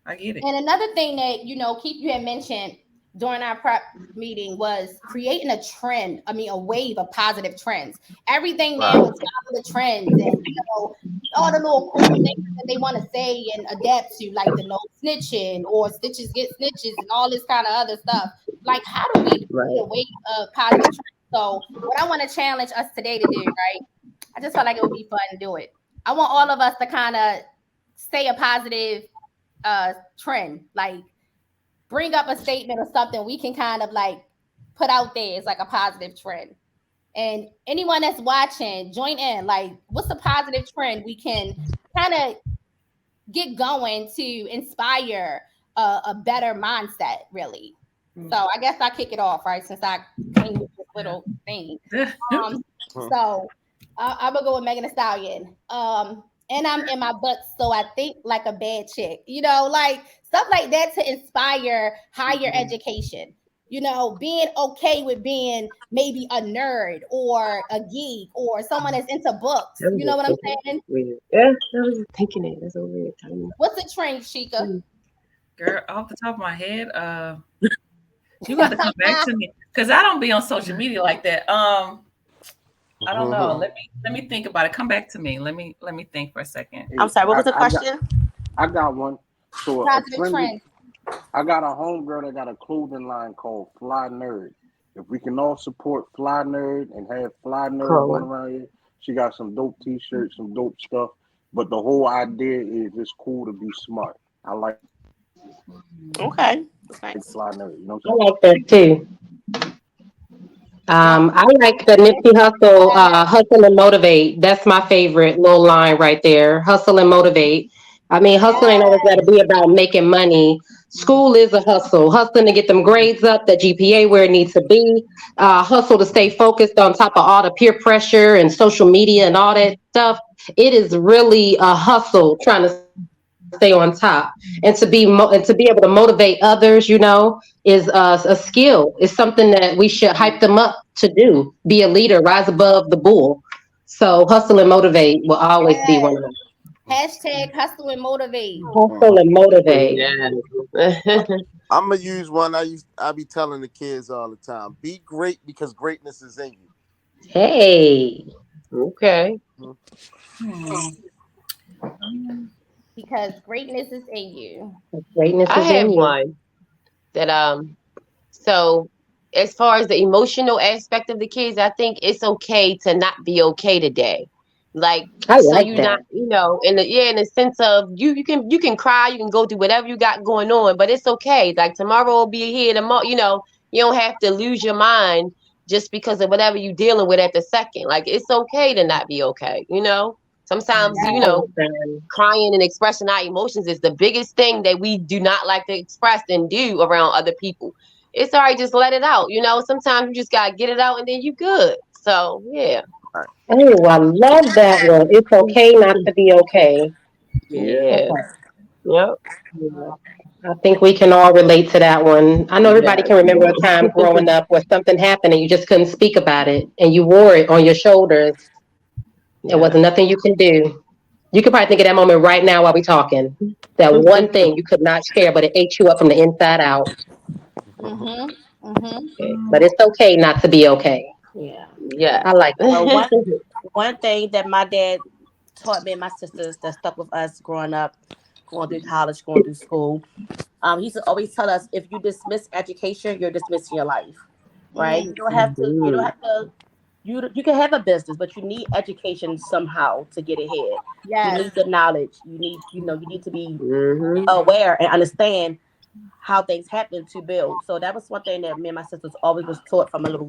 B: I get it.
A: And another thing that, you know, Keith, you had mentioned during our prep meeting was creating a trend. I mean, a wave of positive trends. Everything now
D: Right.
A: is follow the trends, and you know, all the little cool things that they want to say and adapt to, like the no snitching or stitches get snitches and all this kind of other stuff. Like, how do we create
C: Right.
A: a wave of positive trends? So, what I want to challenge us today to do, right? I just felt like it would be fun to do it. I want all of us to kind of say a positive trend, like bring up a statement or something we can kind of like put out there as like a positive trend. And anyone that's watching, join in. Like, what's a positive trend we can kind of get going to inspire a better mindset, really? So I guess I'll kick it off, right? Since I came with this little thing. Um, so I'm gonna go with Megan Thee Stallion. And I'm in my butt, so I think like a bad chick. You know, like stuff like that to inspire higher education. You know, being okay with being maybe a nerd or a geek or someone that's into books.
C: I was
A: You know
C: just
A: what I'm
C: thinking
A: saying?
C: weird. Yeah, I was just thinking it. That's so weird. Tiny.
A: What's the trend, Shika?
B: Girl, off the top of my head, you got to come back to me because I don't be on social media like that. I don't know. Let me think about it. Come back to me. Let me think for a second.
F: I'm sorry, what was the
E: I
F: question?
E: got one. So a
A: Positive
E: friend,
A: trend.
E: I got a homegirl that got a clothing line called Fly Nerd. If we can all support Fly Nerd and have Fly Nerd going
C: Cool.
E: around here, she got some dope T-shirts, some dope stuff. But the whole idea is it's cool to be smart. I like
F: Okay. Thanks.
E: Fly Nerd. You know
I: I
E: what
I: like that too. I like the Nipsey Hustle, hustle and motivate. That's my favorite little line right there. Hustle and motivate. I mean, hustle ain't always got to be about making money. School is a hustle. Hustling to get them grades up, the GPA where it needs to be. Hustle to stay focused on top of all the peer pressure and social media and all that stuff. It is really a hustle trying to stay on top, and and to be able to motivate others. You know, is a skill. It's something that we should hype them up to do. Be a leader, rise above the bull. So hustle and motivate will always be one
A: Yes.
I: of them.
A: Hashtag hustle and motivate.
I: Hustle and motivate.
C: Yeah.
D: I'm gonna use one I be telling the kids all the time. Be great because greatness is in you.
I: Hey.
C: Okay.
D: Mhm.
B: Hmm.
A: because greatness is in you.
I: Greatness
C: I
I: is in
C: have
I: you.
C: one that so as far as the emotional aspect of the kids, I think it's okay to not be okay today. Like,
I: I
C: so
I: like
C: you
I: that.
C: not, in the sense of you can cry, you can go through whatever you got going on, but it's okay. Like tomorrow will be here tomorrow, you don't have to lose your mind just because of whatever you're dealing with at the second. Like it's okay to not be okay. Sometimes,
I: I
A: Yes.
I: understand.
C: crying and expressing our emotions is the biggest thing that we do not like to express and do around other people. It's all right, just let it out. Sometimes you just gotta get it out and then you good. So yeah.
I: Oh, I love that one. It's okay not to be okay.
C: Yeah.
I: Okay.
C: Yep.
I: Yeah. I think we can all relate to that one. I know everybody
C: Yes.
I: can remember a time growing up where something happened and you just couldn't speak about it and you wore it on your shoulders. There
C: Yeah.
I: wasn't nothing you can do. You could probably think of that moment right now while we're talking. That one thing you could not share, but it ate you up from the inside out.
A: Mm-hmm. Mm-hmm.
I: But it's okay not to be okay.
F: Yeah.
C: Yes.
I: I like
F: One
I: that.
F: one thing that my dad taught me and my sisters that stuck with us growing up, going through college, going through school. He used to always tell us, if you dismiss education, you're dismissing your life. Right? You don't have to. You don't
C: Mhm.
F: have to. You can have a business, but you need education somehow to get ahead. You
A: Yes.
F: need the knowledge. You need to be
C: Mhm.
F: aware and understand how things happen to build. So that was one thing that me and my sisters always was taught from little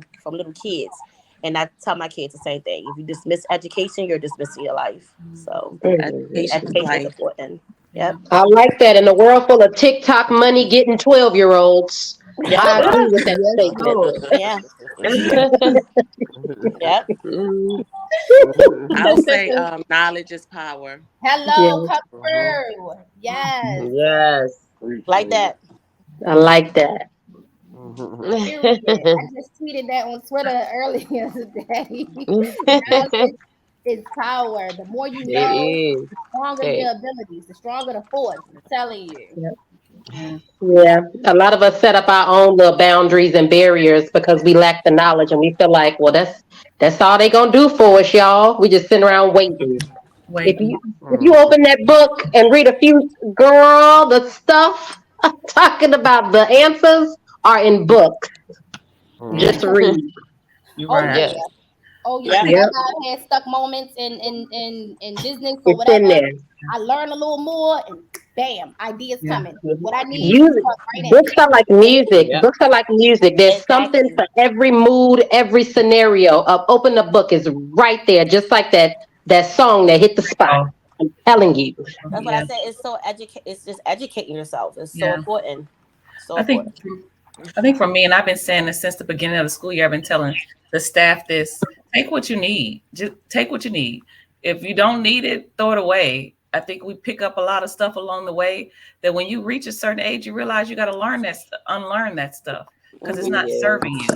F: kids. And I tell my kids the same thing. If you dismiss education, you're dismissing your life. So
I: Mhm.
H: Education is
F: education is
H: life.
F: important.
B: Yeah.
F: Yep.
I: I like that. In a world full of TikTok money getting 12-year-olds,
F: Yep.
I: I agree with that
C: Yes,
I: statement.
C: Lord.
F: Yeah. Yep.
C: Mhm.
H: I
F: So
H: would say
F: sisters,
H: knowledge is power.
A: Hello,
I: Yes,
A: come through. Yes.
C: Yes.
F: like that.
I: I like that.
A: Period. I just tweeted that on Twitter earlier today. Knowledge is power. The more you
C: It
A: know,
C: is.
A: the stronger
C: Okay.
A: your abilities, the stronger the force. I'm telling you.
I: Yeah.
B: Yeah.
I: Yeah. A lot of us set up our own little boundaries and barriers because we lack the knowledge and we feel like, well, that's all they gonna do for us, y'all. We just sitting around waiting. If
B: Waiting.
I: you if you open that book and read a few, girl, the stuff I'm talking about, the answers are in books. Just read.
B: You're
A: Oh
B: right.
A: yeah.
C: Yes.
A: Oh yeah.
F: Yep.
A: Because
I: Yep.
A: I had stuck moments in business or
I: It's in
A: whatever.
I: there.
A: I learn a little more and bam, ideas
B: Yeah.
A: coming. What I need,
I: You
A: plug right in.
I: books are like music.
C: Yep.
I: Books are like music. There's something
F: Exactly.
I: for every mood, every scenario. Open the book is right there, just like that song that hit the spot.
B: Oh,
I: I'm telling you.
F: That's what I
B: yeah.
F: said. It's just educating yourself. It's so
B: Yeah.
F: important. So
B: I think
F: important.
B: I think for me, and I've been saying this since the beginning of the school year, I've been telling the staff this: take what you need. Just take what you need. If you don't need it, throw it away. I think we pick up a lot of stuff along the way that when you reach a certain age, you realize you got to learn that, unlearn that stuff because it's not
C: Yeah.
B: serving you.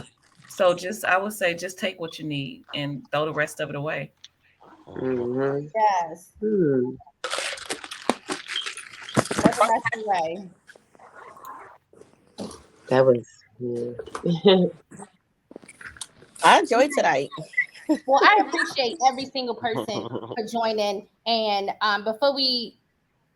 B: So I would say, just take what you need and throw the rest of it away.
C: Mhm.
A: Yes.
C: Hmm.
A: Throw the rest away.
C: That was. Yeah.
F: I enjoyed tonight.
A: Well, I appreciate every single person for joining. And before we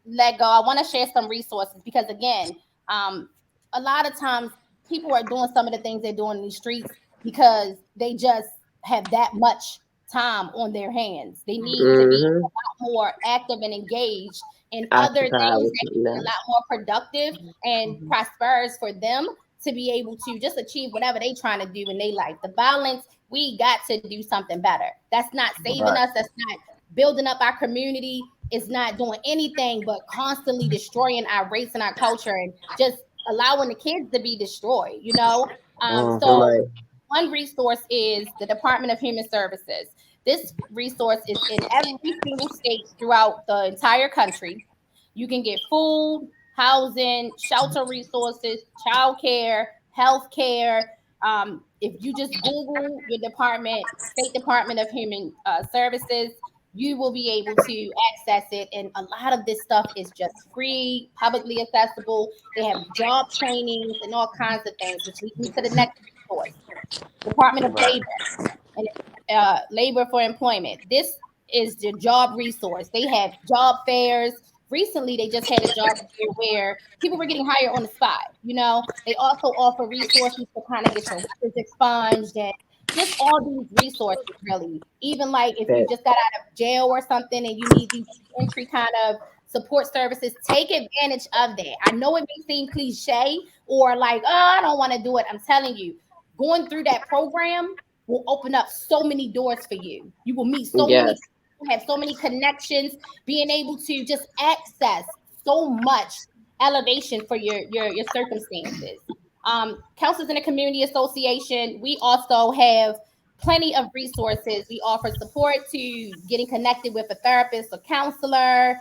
A: let go, I want to share some resources because, again, a lot of times people are doing some of the things they're doing in these streets because they just have that much time on their hands. They need to be
C: Mhm.
A: a lot more active and engaged in other
C: Occupied
A: things
C: with
A: that can
C: something
A: be a
C: else.
A: lot more productive and prosperous for them to be able to just achieve whatever they trying to do in their life. The balance, we got to do something better. That's not saving
D: Right.
A: us. That's not building up our community. It's not doing anything but constantly destroying our race and our culture and just allowing the kids to be destroyed, you know? So
C: Right.
A: one resource is the Department of Human Services. This resource is in every single state throughout the entire country. You can get food, housing, shelter resources, childcare, health care. If you just Google your department, State Department of Human Services, you will be able to access it. And a lot of this stuff is just free, publicly accessible. They have job trainings and all kinds of things, which leads me to the next resource, Department of
D: Right.
A: Labor and Labor for Employment. This is the job resource. They have job fairs. recently they just had a job fair where people were getting hired on the spot. They also offer resources to kind of get your records expunged and just all these resources, really. Even like if you just got out of jail or something and you need these entry kind of support services, take advantage of that. I know it may seem cliche or like, oh, I don't want to do it. I'm telling you, going through that program will open up so many doors for you. You will meet so many
C: Yes.
A: people, have so many connections, being able to just access so much elevation for your circumstances. Counselors in the Community Association, we also have plenty of resources. We offer support to getting connected with a therapist or counselor.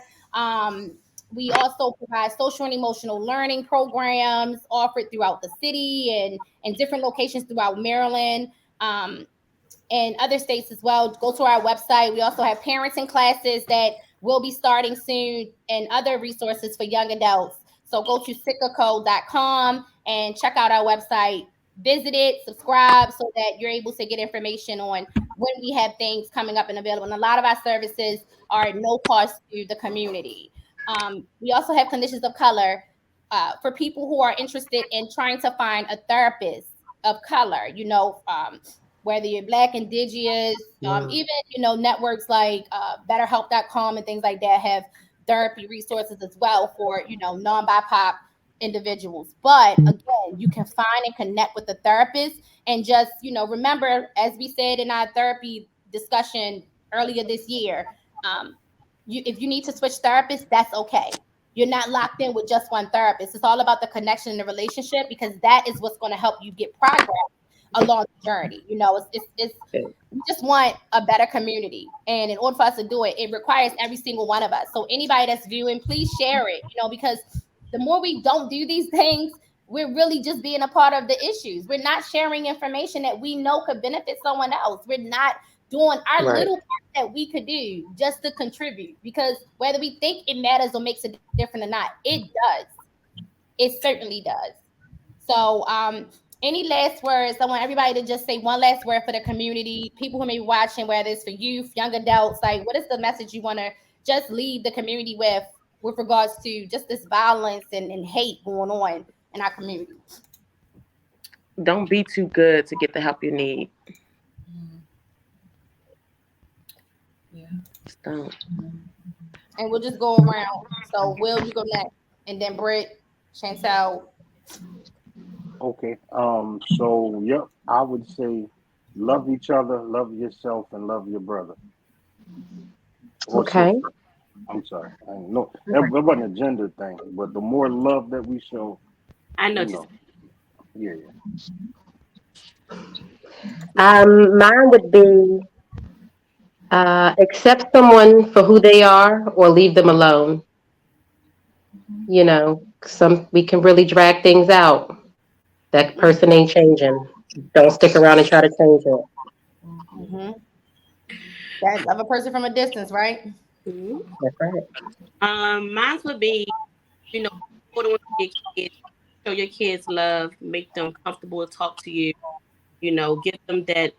A: We also provide social and emotional learning programs offered throughout the city and different locations throughout Maryland. And other states as well. Go to our website. We also have parenting classes that will be starting soon and other resources for young adults. So go to CITCA.com and check out our website. Visit it, subscribe so that you're able to get information on when we have things coming up and available. And a lot of our services are at no cost to the community. We also have conditions of color for people who are interested in trying to find a therapist of color. Whether you're Black, Indigenous, even networks like BetterHelp.com and things like that have therapy resources as well for non-BIPOC individuals. But again, you can find and connect with the therapist and just remember, as we said in our therapy discussion earlier this year, if you need to switch therapists, that's okay. You're not locked in with just one therapist. It's all about the connection and the relationship because that is what's going to help you get progress along the journey. It's we just want a better community, and in order for us to do it, it requires every single one of us. So anybody that's viewing, please share it. Because the more we don't do these things, we're really just being a part of the issues. We're not sharing information that we know could benefit someone else. We're not doing our little part that we could do just to contribute, because whether we think it matters or makes a difference or not, it does. It certainly does. So, any last words? I want everybody to just say one last word for the community, people who may be watching, whether it's for youth, young adults. Like, what is the message you want to just leave the community with regards to just this violence and hate going on in our community?
H: Don't be too good to get the help you need.
B: Yeah.
H: Just don't.
A: And we'll just go around. So, Will, you go next, and then Britt, Chantel.
E: Okay. So yep, I would say love each other, love yourself, and love your brother or
I: Okay.
E: sister. I'm sorry. I know that wasn't a gender thing, but the more love that we show,
F: I know.
E: you know, yeah,
I: Mine would be accept someone for who they are or leave them alone. Some we can really drag things out. That person ain't changing. Don't stick around and try to change it.
A: Mm-hmm. That love a person from a distance, right?
F: Mm-hmm.
I: That's right.
F: Mine would be, hold on to your kids, show your kids love, make them comfortable to talk to you. Give them that.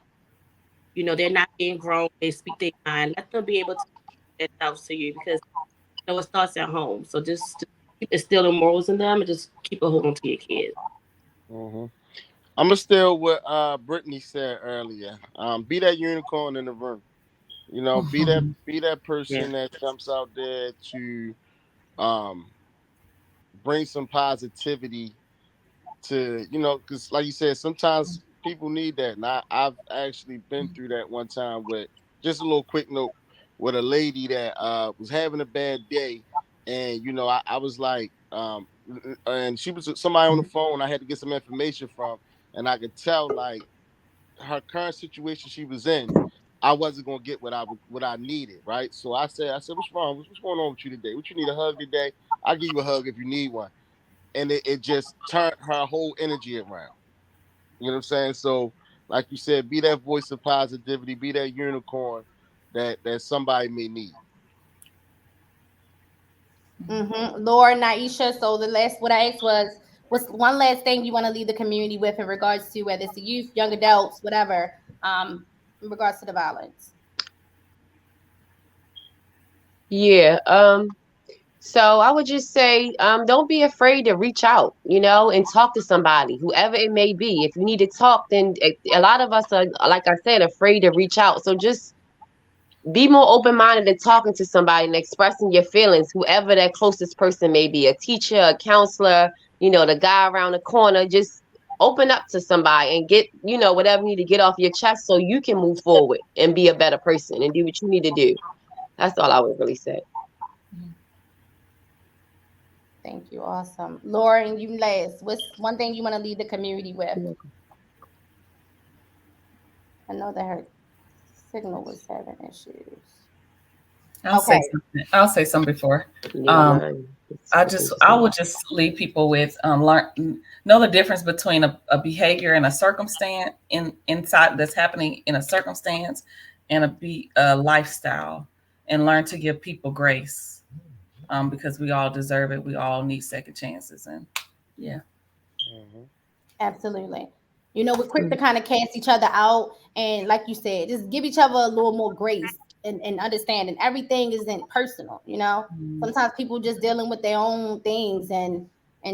F: They're not being grown. They speak their mind. Let them be able to speak themselves to you because it starts at home. So just keep instilling morals in them and just keep a hold on to your kids.
D: Hmm. I'm gonna steal what Brittany said earlier. Be that unicorn in the room. Be that
F: Yeah.
D: person that jumps out there to um bring some positivity to because like you said, sometimes people need that, and I've actually been through that one time with just a little quick note with a lady that was having a bad day, and I was like and she was somebody on the phone I had to get some information from, and I could tell like her current situation she was in, I wasn't gonna get what I needed, right? So I said, what's wrong? What's going on with you today? What you need, a hug today? I'll give you a hug if you need one. And it just turned her whole energy around. You know what I'm saying? So, like you said, be that voice of positivity, be that unicorn that somebody may need.
A: Mm-hmm. Laura, Naisha. So the last what I asked was, what's one last thing you want to leave the community with in regards to whether it's the youth, young adults, whatever, in regards to the violence?
C: Yeah. So I would just say, don't be afraid to reach out, and talk to somebody, whoever it may be. If you need to talk, then a lot of us are, like I said, afraid to reach out. So just be more open-minded and talking to somebody and expressing your feelings, whoever that closest person may be, a teacher, a counselor, the guy around the corner. Just open up to somebody and get, whatever you need to get off your chest so you can move forward and be a better person and do what you need to do. That's all I would really say.
A: Thank you. Awesome. Laura, and you last. What's one thing you want to leave the community with? I know that her signal was having issues.
B: I'll say
A: Okay.
B: something. I'll say something before.
C: Yeah,
B: Um,
C: mine.
B: I would just leave people with learn know the difference between a behavior and a circumstance inside that's happening in a circumstance and a lifestyle, and learn to give people grace, because we all deserve it. We all need second chances, and yeah.
A: Absolutely. We're quick to kind of cast each other out. And like you said, just give each other a little more grace and understanding. Everything isn't personal. Sometimes people just dealing with their own things and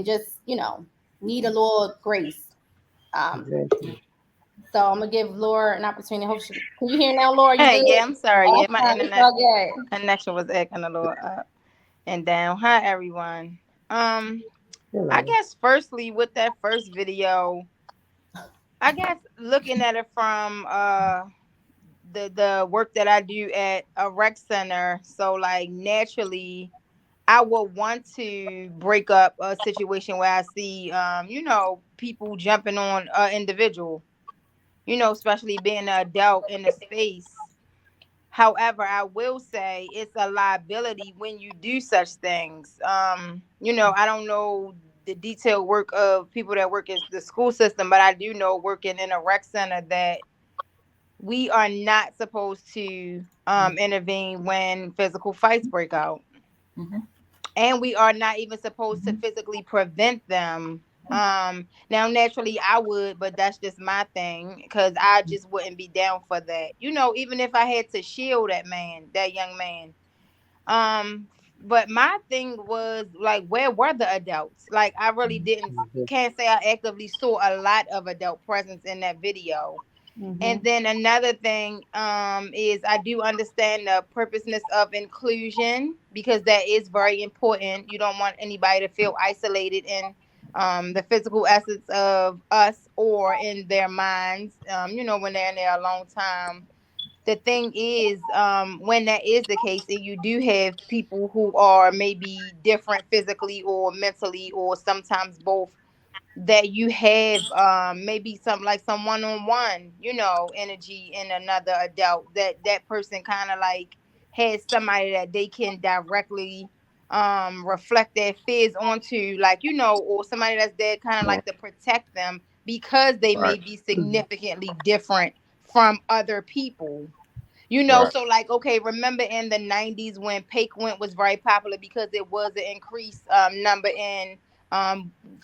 A: just, need a little grace. Um,
C: Exactly.
A: so I'm gonna give Laura an opportunity. Hope can you hear now, Laura? You
G: Hey,
A: good?
G: yeah, I'm sorry. Yeah, my
A: Awesome. It's
G: internet
A: all good.
G: connection was acting a little up and down. Hi, everyone. Um, I
C: Hello.
G: guess firstly with that first video, I guess looking at it from the work that I do at a rec center, so like naturally I would want to break up a situation where I see people jumping on an individual, especially being an adult in the space. However, I will say it's a liability when you do such things. I don't know the detailed work of people that work in the school system, but I do know working in a rec center that we are not supposed to intervene when physical fights break out.
B: Mm-hmm.
G: And we are not even supposed to physically prevent them. Now naturally I would, but that's just my thing because I just wouldn't be down for that. Even if I had to shield that young man. Um, but my thing was like, where were the adults? Like, I really didn't can't say I actively saw a lot of adult presence in that video. And
A: Mm-hmm.
G: then another thing is I do understand the purposeness of inclusion because that is very important. You don't want anybody to feel isolated in the physical essence of us or in their minds, when they're in there a long time. The thing is, when that is the case, and you do have people who are maybe different physically or mentally, or sometimes both, that you have maybe some one-on-one energy in another adult, that person kind of like has somebody that they can directly reflect their fears onto, like, or somebody that's there kind of
C: Right.
G: like to protect them because they may
D: Right.
G: be significantly different from other people.
D: Right.
G: So like, okay, remember in the 90s when Paquint was very popular because it was an increased number in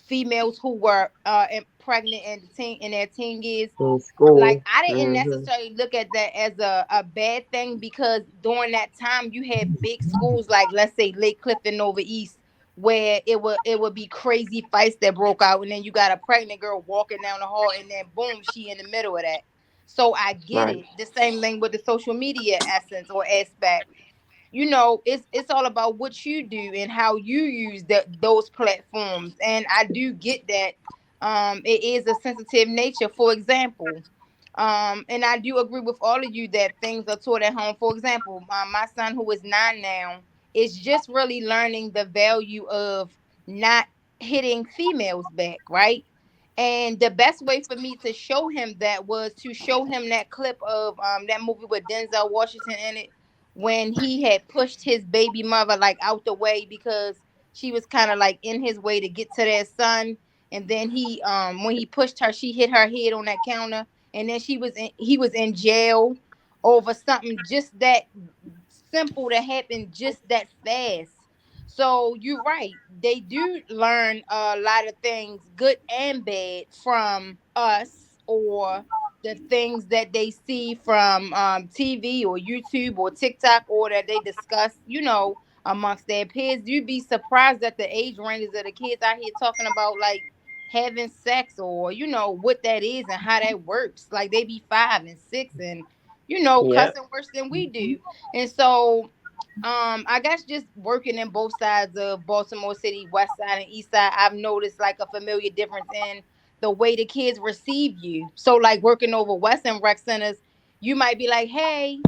G: females who were pregnant in their teen years.
C: In
G: Like,
C: school.
G: I didn't
C: Hmm.
G: necessarily look at that as a bad thing because during that time you had big schools like, let's say, Lake Clifton over east, where it would be crazy fights that broke out, and then you got a pregnant girl walking down the hall, and then boom, she in the middle of that. So I get
C: Right.
G: it. The same thing with the social media essence or aspect. It's all about what you do and how you use those platforms. And I do get that it is a sensitive nature, for example. And I do agree with all of you that things are taught at home. For example, my son, who is 9 now, is just really learning the value of not hitting females back, right? And the best way for me to show him that was to show him that clip of that movie with Denzel Washington in it, when he had pushed his baby mother like out the way because she was kind of like in his way to get to their son. And then when he pushed her, she hit her head on that counter, and then he was in jail over something just that simple that happened just that fast. So you're right. They do learn a lot of things, good and bad, from us, or the things that they see from TV or YouTube or TikTok, or that they discuss, amongst their peers. You'd be surprised at the age ranges of the kids out here talking about like having sex, or what that is and how that works. Like they be 5 and 6 and
C: Yep.
G: cussing worse than we do. And so I guess just working in both sides of Baltimore City, west side and east side, I've noticed like a familiar difference in the way the kids receive you. So like working over Western rec centers, you might be like, hey,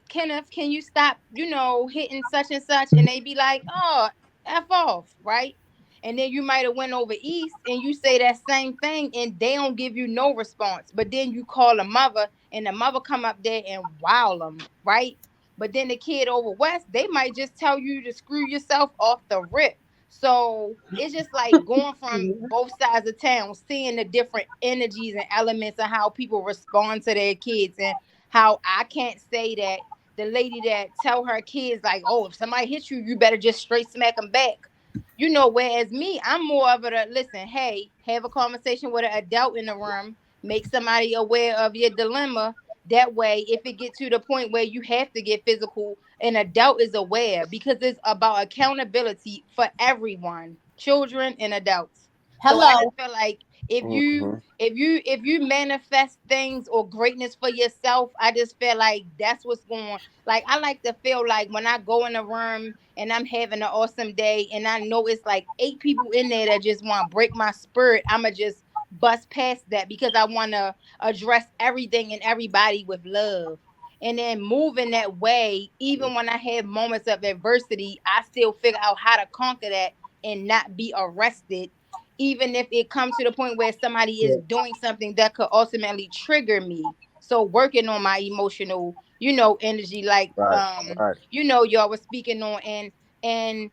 G: Kenneth, can you stop, hitting such and such? And they be like, oh, F off, right? And then you might have went over east and you say that same thing and they don't give you no response. But then you call a mother and the mother come up there and wow them, right? But then the kid over west, they might just tell you to screw yourself off the rip. So it's just like going from both sides of town, seeing the different energies and elements of how people respond to their kids, and how I can't say that the lady that tell her kids like, oh, if somebody hits you, you better just straight smack them back. Whereas me, I'm more of a listen, hey, have a conversation with an adult in the room, make somebody aware of your dilemma. That way, if it gets to the point where you have to get physical, an adult is aware, because it's about accountability for everyone, children and adults. So I just
A: Hello.
G: feel like if you
D: Mhm.
G: if you manifest things or greatness for yourself, I just feel like that's what's going. Like I like to feel like when I go in a room and I'm having an awesome day, and I know it's like 8 people in there that just want to break my spirit, I'ma just bust past that because I want to address everything and everybody with love. And then move in that way, even when I have moments of adversity, I still figure out how to conquer that and not be arrested, even if it comes to the point where somebody is doing something that could ultimately trigger me. So working on my emotional, energy, like
D: Right, right,
G: y'all was speaking on, and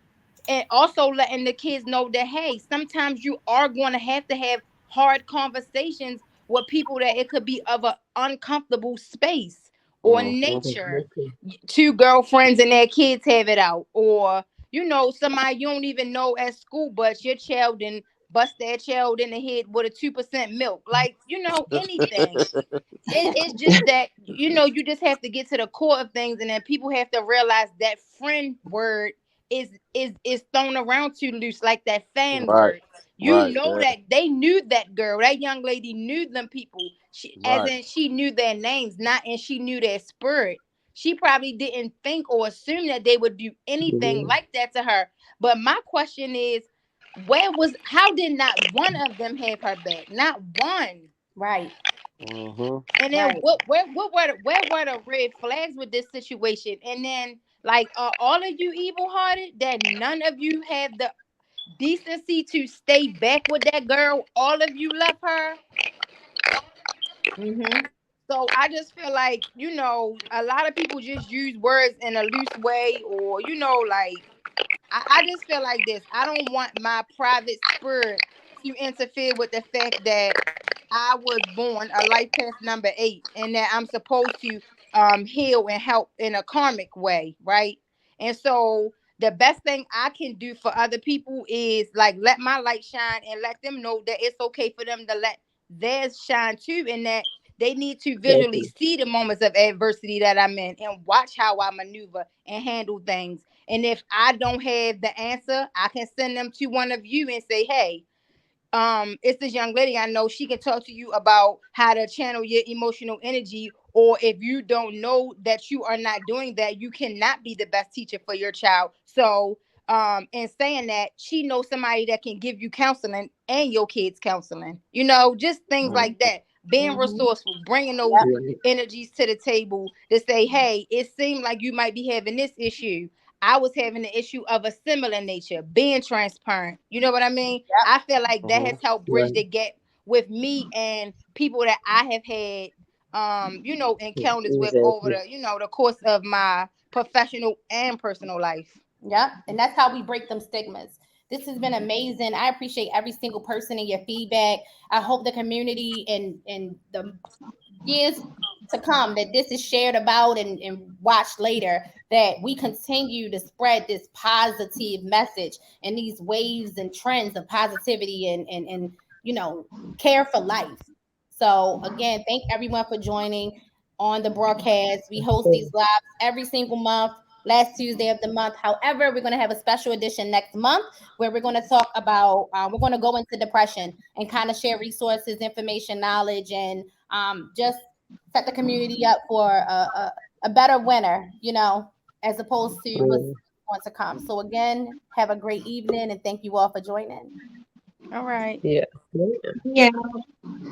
G: and also letting the kids know that hey, sometimes you are going to have hard conversations with people that it could be of an uncomfortable space or
D: mhm,
G: nature. Two girlfriends and their kids have it out, or somebody you don't even know at school, but your child and bust that child in the head with a 2% milk, like anything. It's just that you just have to get to the core of things, and then people have to realize that friend word is thrown around too loose, like that fan
D: right,
G: word.
D: right, yeah,
G: That they knew that girl, that young lady knew them people, as
D: right,
G: in she knew their names, not and she knew their spirit. She probably didn't think or assume that they would do anything like that to her. But my question is, how did not one of them have her back? Not one.
A: Right.
D: mhm,
G: And then
A: Right.
G: where were the red flags with this situation? And then like are all of you evil hearted that none of you have the decency to stay back with that girl? All of you love her.
A: Mm-hmm.
G: So I just feel like, a lot of people just use words in a loose way, or like I just feel like this. I don't want my private spirit to interfere with the fact that I was born a life path number 8, and that I'm supposed to heal and help in a karmic way, right? And so the best thing I can do for other people is like let my light shine and let them know that it's okay for them to let theirs shine too, and that they need to visually see the moments of adversity that I'm in and watch how I maneuver and handle things. And if I don't have the answer, I can send them to one of you and say, hey, it's this young lady I know, she can talk to you about how to channel your emotional energy. Or if you don't know that you are not doing that, you cannot be the best teacher for your child. So in saying that, she knows somebody that can give you counseling and your kids counseling, just things
D: mhm,
G: like that. Being
A: Mm-hmm.
G: resourceful, bringing those
A: Yep.
G: energies to the table to say, hey, it seemed like you might be having this issue. I was having an issue of a similar nature, being transparent. You know what I mean?
A: Yep.
G: I feel like that has
D: mhm.
G: helped bridge the gap with me and people that I have had encounters with over the course of my professional and personal life.
A: Yep. And that's how we break them stigmas. This has been amazing. I appreciate every single person and your feedback. I hope the community and the years to come that this is shared about and watched later, that we continue to spread this positive message and these waves and trends of positivity and care for life. So again, thank everyone for joining on the broadcast. We host these lives every single month last Tuesday of the month. However, we're going to have a special edition next month where we're going to talk about, we're going to go into depression and kind of share resources, information, knowledge, and just set the community up for a better winter, you know, as opposed to what's going to come. So again, have a great evening and thank you all for joining.
G: All right.
C: Yeah.
I: Yeah.